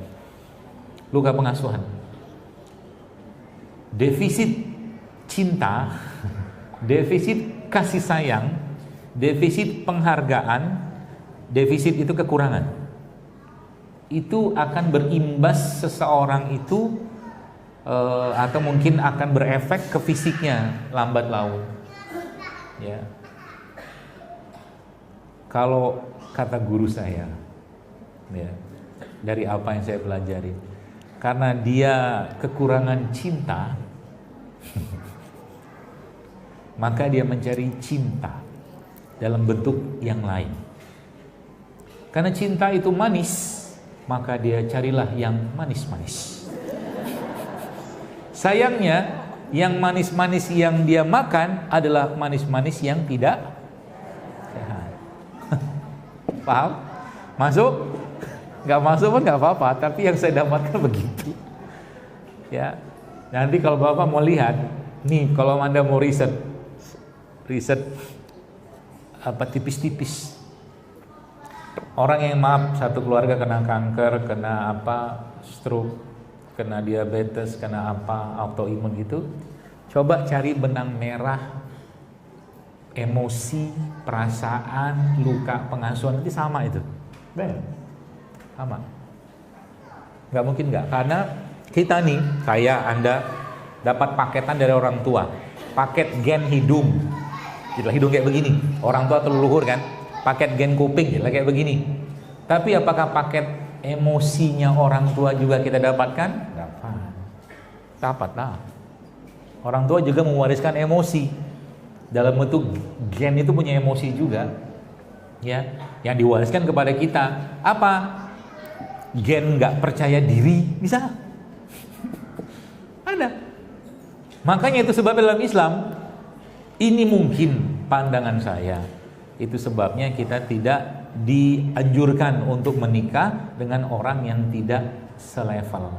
S1: Luka pengasuhan, defisit cinta, defisit kasih sayang, defisit penghargaan. Defisit itu kekurangan. Itu akan berimbas seseorang itu atau mungkin akan berefek ke fisiknya lambat laun. Ya. Kalau kata guru saya, ya, dari apa yang saya pelajari, karena dia kekurangan cinta, maka dia mencari cinta dalam bentuk yang lain. Karena cinta itu manis, maka dia carilah yang manis-manis. Sayangnya, yang manis-manis yang dia makan adalah manis-manis yang tidak sehat. Paham? Masuk? Gak masuk pun gak apa-apa, tapi yang saya dapatkan begitu. Ya, nanti kalau Bapak mau lihat, nih kalau Anda mau riset apa tipis-tipis. Orang yang satu keluarga kena kanker, kena apa, stroke, kena diabetes, kena apa, autoimun gitu. Coba cari benang merah emosi, perasaan, luka pengasuhan, nanti sama itu. Sama. Gak mungkin gak, karena kita nih, saya, Anda dapat paketan dari orang tua. Paket gen hidung. Hidung kayak begini. Orang tua atau leluhur kan. Paket gen kuping kayak begini. Tapi apakah paket emosinya orang tua juga kita dapatkan? Dapat lah. Orang tua juga mewariskan emosi. Dalam bentuk gen itu punya emosi juga. Ya, yang diwariskan kepada kita. Apa? Gen nggak percaya diri, bisa? Ada. Makanya itu sebab dalam Islam, ini mungkin pandangan saya. Itu sebabnya kita tidak dianjurkan untuk menikah dengan orang yang tidak selevel.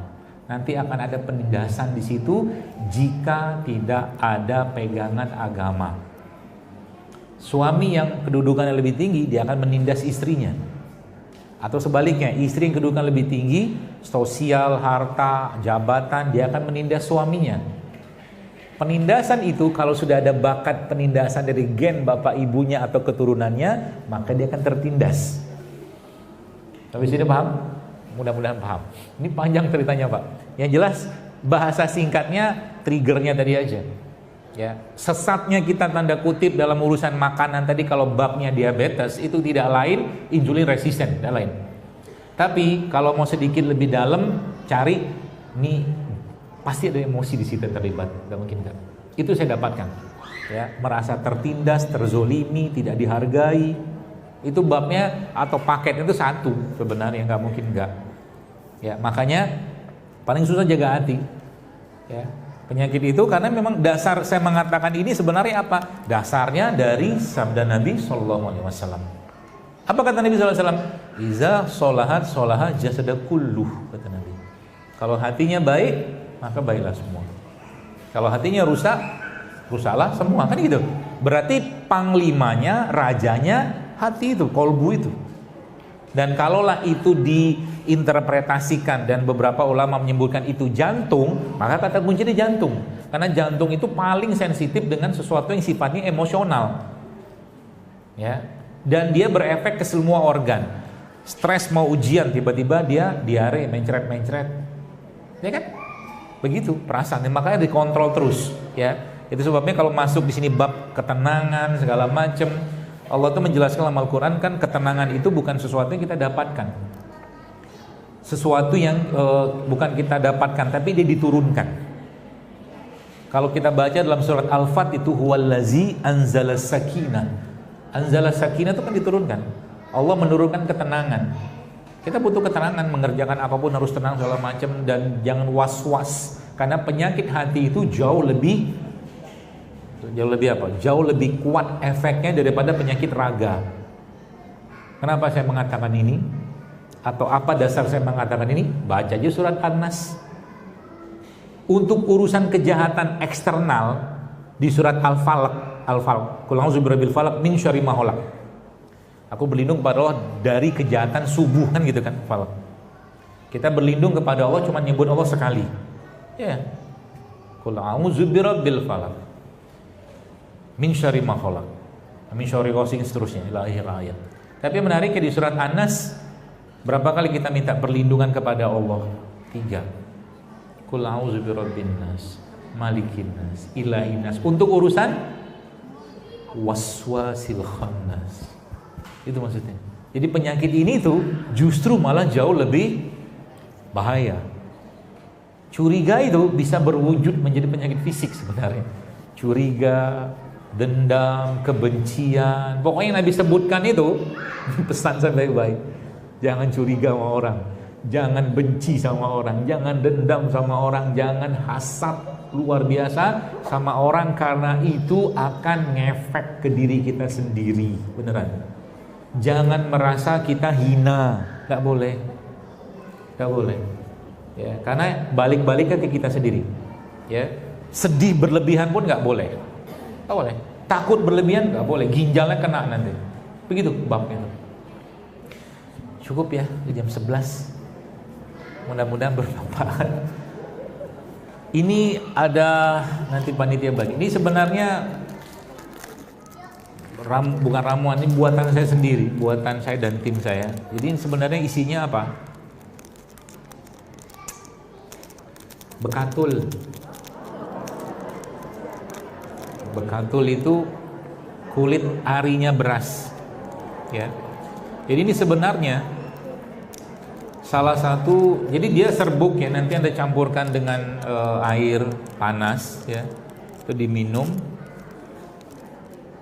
S1: Nanti akan ada penindasan di situ jika tidak ada pegangan agama. Suami yang kedudukannya lebih tinggi, dia akan menindas istrinya. Atau sebaliknya, istri yang kedudukan lebih tinggi, sosial, harta, jabatan, dia akan menindas suaminya. Penindasan itu kalau sudah ada bakat penindasan dari gen bapak ibunya atau keturunannya, maka dia akan tertindas. Tapi sini paham? Mudah-mudahan paham. Ini panjang ceritanya Pak. Yang jelas bahasa singkatnya, triggernya tadi aja. Ya, sesatnya kita tanda kutip dalam urusan makanan tadi kalau babnya diabetes itu tidak lain insulin resisten, tidak lain. Tapi kalau mau sedikit lebih dalam cari, nih pasti ada emosi di situ terlibat, nggak mungkin nggak. Itu saya dapatkan. Ya, merasa tertindas, terzolimi, tidak dihargai. Itu babnya atau paketnya itu satu sebenarnya, nggak mungkin nggak. Ya, makanya paling susah jaga hati. Ya. Penyakit itu karena memang dasar saya mengatakan ini sebenarnya apa? Dasarnya dari sabda Nabi SAW. Apa kata Nabi SAW? Iza sholahat sholaha jasada kulluh, kata Nabi. Kalau hatinya baik, maka baiklah semua. Kalau hatinya rusak, rusaklah semua, kan gitu. Berarti panglimanya, rajanya hati itu, kolbu itu. Dan kalaulah itu diinterpretasikan dan beberapa ulama menyebutkan itu jantung, maka kata kuncinya jantung. Karena jantung itu paling sensitif dengan sesuatu yang sifatnya emosional. Ya. Dan dia berefek ke semua organ. Stres mau ujian, tiba-tiba dia diare, mencret-mencret. Ya kan? Begitu perasaan. Makanya dikontrol terus, ya. Itu sebabnya kalau masuk di sini bab ketenangan segala macam, Allah tuh menjelaskan dalam Al-Quran kan ketenangan itu bukan sesuatu yang kita dapatkan. Sesuatu yang bukan kita dapatkan, tapi dia diturunkan. Kalau kita baca dalam surat Al-Fat itu huwallazi anzala sakinah. Anzala sakinah itu kan diturunkan. Allah menurunkan ketenangan. Kita butuh ketenangan, mengerjakan apapun harus tenang segala macam dan jangan was-was. Karena penyakit hati itu jauh lebih apa? Jauh lebih kuat efeknya daripada penyakit raga. Kenapa saya mengatakan ini? Atau apa dasar saya mengatakan ini? Baca aja surat An-Nas. Untuk urusan kejahatan eksternal di surat Al-Falaq, Qul a'udzu birabbil falaq min syarri ma khalaq. Aku berlindung kepada Allah dari kejahatan subuh, kan gitu kan, falaq. Kita berlindung kepada Allah cuma nyebut Allah sekali. Ya. Qul a'udzu birabbil falaq min syarri ma khalaq, min syarri ghasiqin, seterusnya ila akhir ayat. Tapi menariknya di surat An-Nas berapa kali kita minta perlindungan kepada Allah? 3. Qul a'udzu birabbin nas, malikin nas, ilahin nas. Untuk urusan waswasil khannas. Itu maksudnya. Jadi penyakit ini tuh justru malah jauh lebih bahaya. Curiga itu bisa berwujud menjadi penyakit fisik sebenarnya. Curiga, dendam, kebencian, pokoknya yang Nabi sebutkan itu. Pesan saya baik-baik, jangan curiga sama orang, jangan benci sama orang, jangan dendam sama orang, jangan hasad luar biasa sama orang, karena itu akan ngefek ke diri kita sendiri, beneran. Jangan merasa kita hina, nggak boleh, nggak boleh, ya, karena balik-baliknya ke kita sendiri, ya. Sedih berlebihan pun nggak boleh. Nggak boleh. Takut berlebihan nggak boleh, ginjalnya kena nanti. Begitu babnya itu. Cukup ya, di jam 11. Mudah-mudahan bermanfaat. Ini ada nanti panitia bagi. Ini sebenarnya bukan ramuan, ini buatan saya sendiri, buatan saya dan tim saya. Jadi sebenarnya isinya apa? Bekatul. Bekatul itu kulit arinya beras, ya. Jadi ini sebenarnya salah satu, jadi dia serbuk ya, nanti Anda campurkan dengan air panas ya, itu diminum.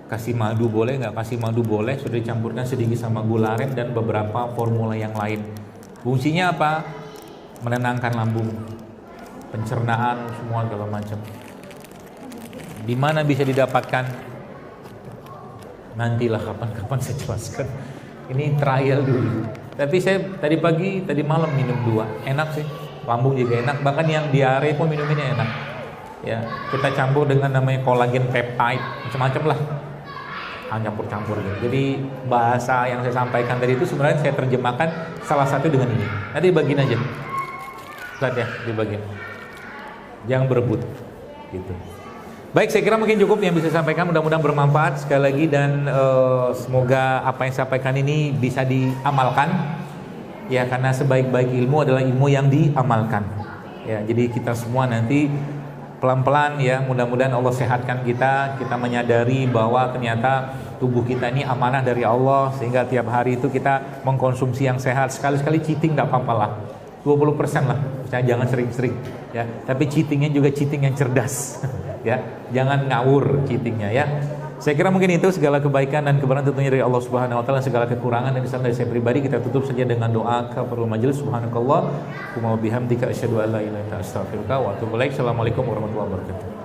S1: Kasih madu boleh, nggak kasih madu boleh, sudah dicampurkan sedikit sama gula aren dan beberapa formula yang lain. Fungsinya apa? Menenangkan lambung, pencernaan, semua segala macam. Di mana bisa didapatkan? Nantilah kapan-kapan saya jelaskan. Ini trial dulu. Tapi saya tadi pagi, tadi malam minum 2, enak sih. Lambung juga enak. Bahkan yang diare pun minuminnya enak. Ya, kita campur dengan namanya kolagen peptide, macam-macam lah. Campur-campur gitu. Jadi bahasa yang saya sampaikan tadi itu sebenarnya saya terjemahkan salah satu dengan ini. Nanti bagiin aja. Lihat ya, dibagiin. Jangan berebut gitu. Baik, saya kira mungkin cukup yang bisa saya sampaikan, mudah-mudahan bermanfaat sekali lagi dan semoga apa yang saya sampaikan ini bisa diamalkan. Ya, karena sebaik-baik ilmu adalah ilmu yang diamalkan. Ya, jadi kita semua nanti pelan-pelan ya, mudah-mudahan Allah sehatkan kita menyadari bahwa ternyata tubuh kita ini amanah dari Allah, sehingga tiap hari itu kita mengkonsumsi yang sehat. Sekali-sekali cheating nggak apa-apa lah, 20% lah, jangan sering-sering ya, tapi cheatingnya juga cheating yang cerdas ya, jangan ngawur cheatingnya ya. Saya kira mungkin itu segala kebaikan dan kebenaran tentunya dari Allah Subhanahu wa taala, segala kekurangan dan kesalahan dari saya pribadi kita tutup saja dengan doa kafaratul majelis. Subhanakallah wa bihamdika asyhadu an la ilaha illa anta astaghfiruka wa atubu ilaik. Assalamualaikum warahmatullahi wabarakatuh.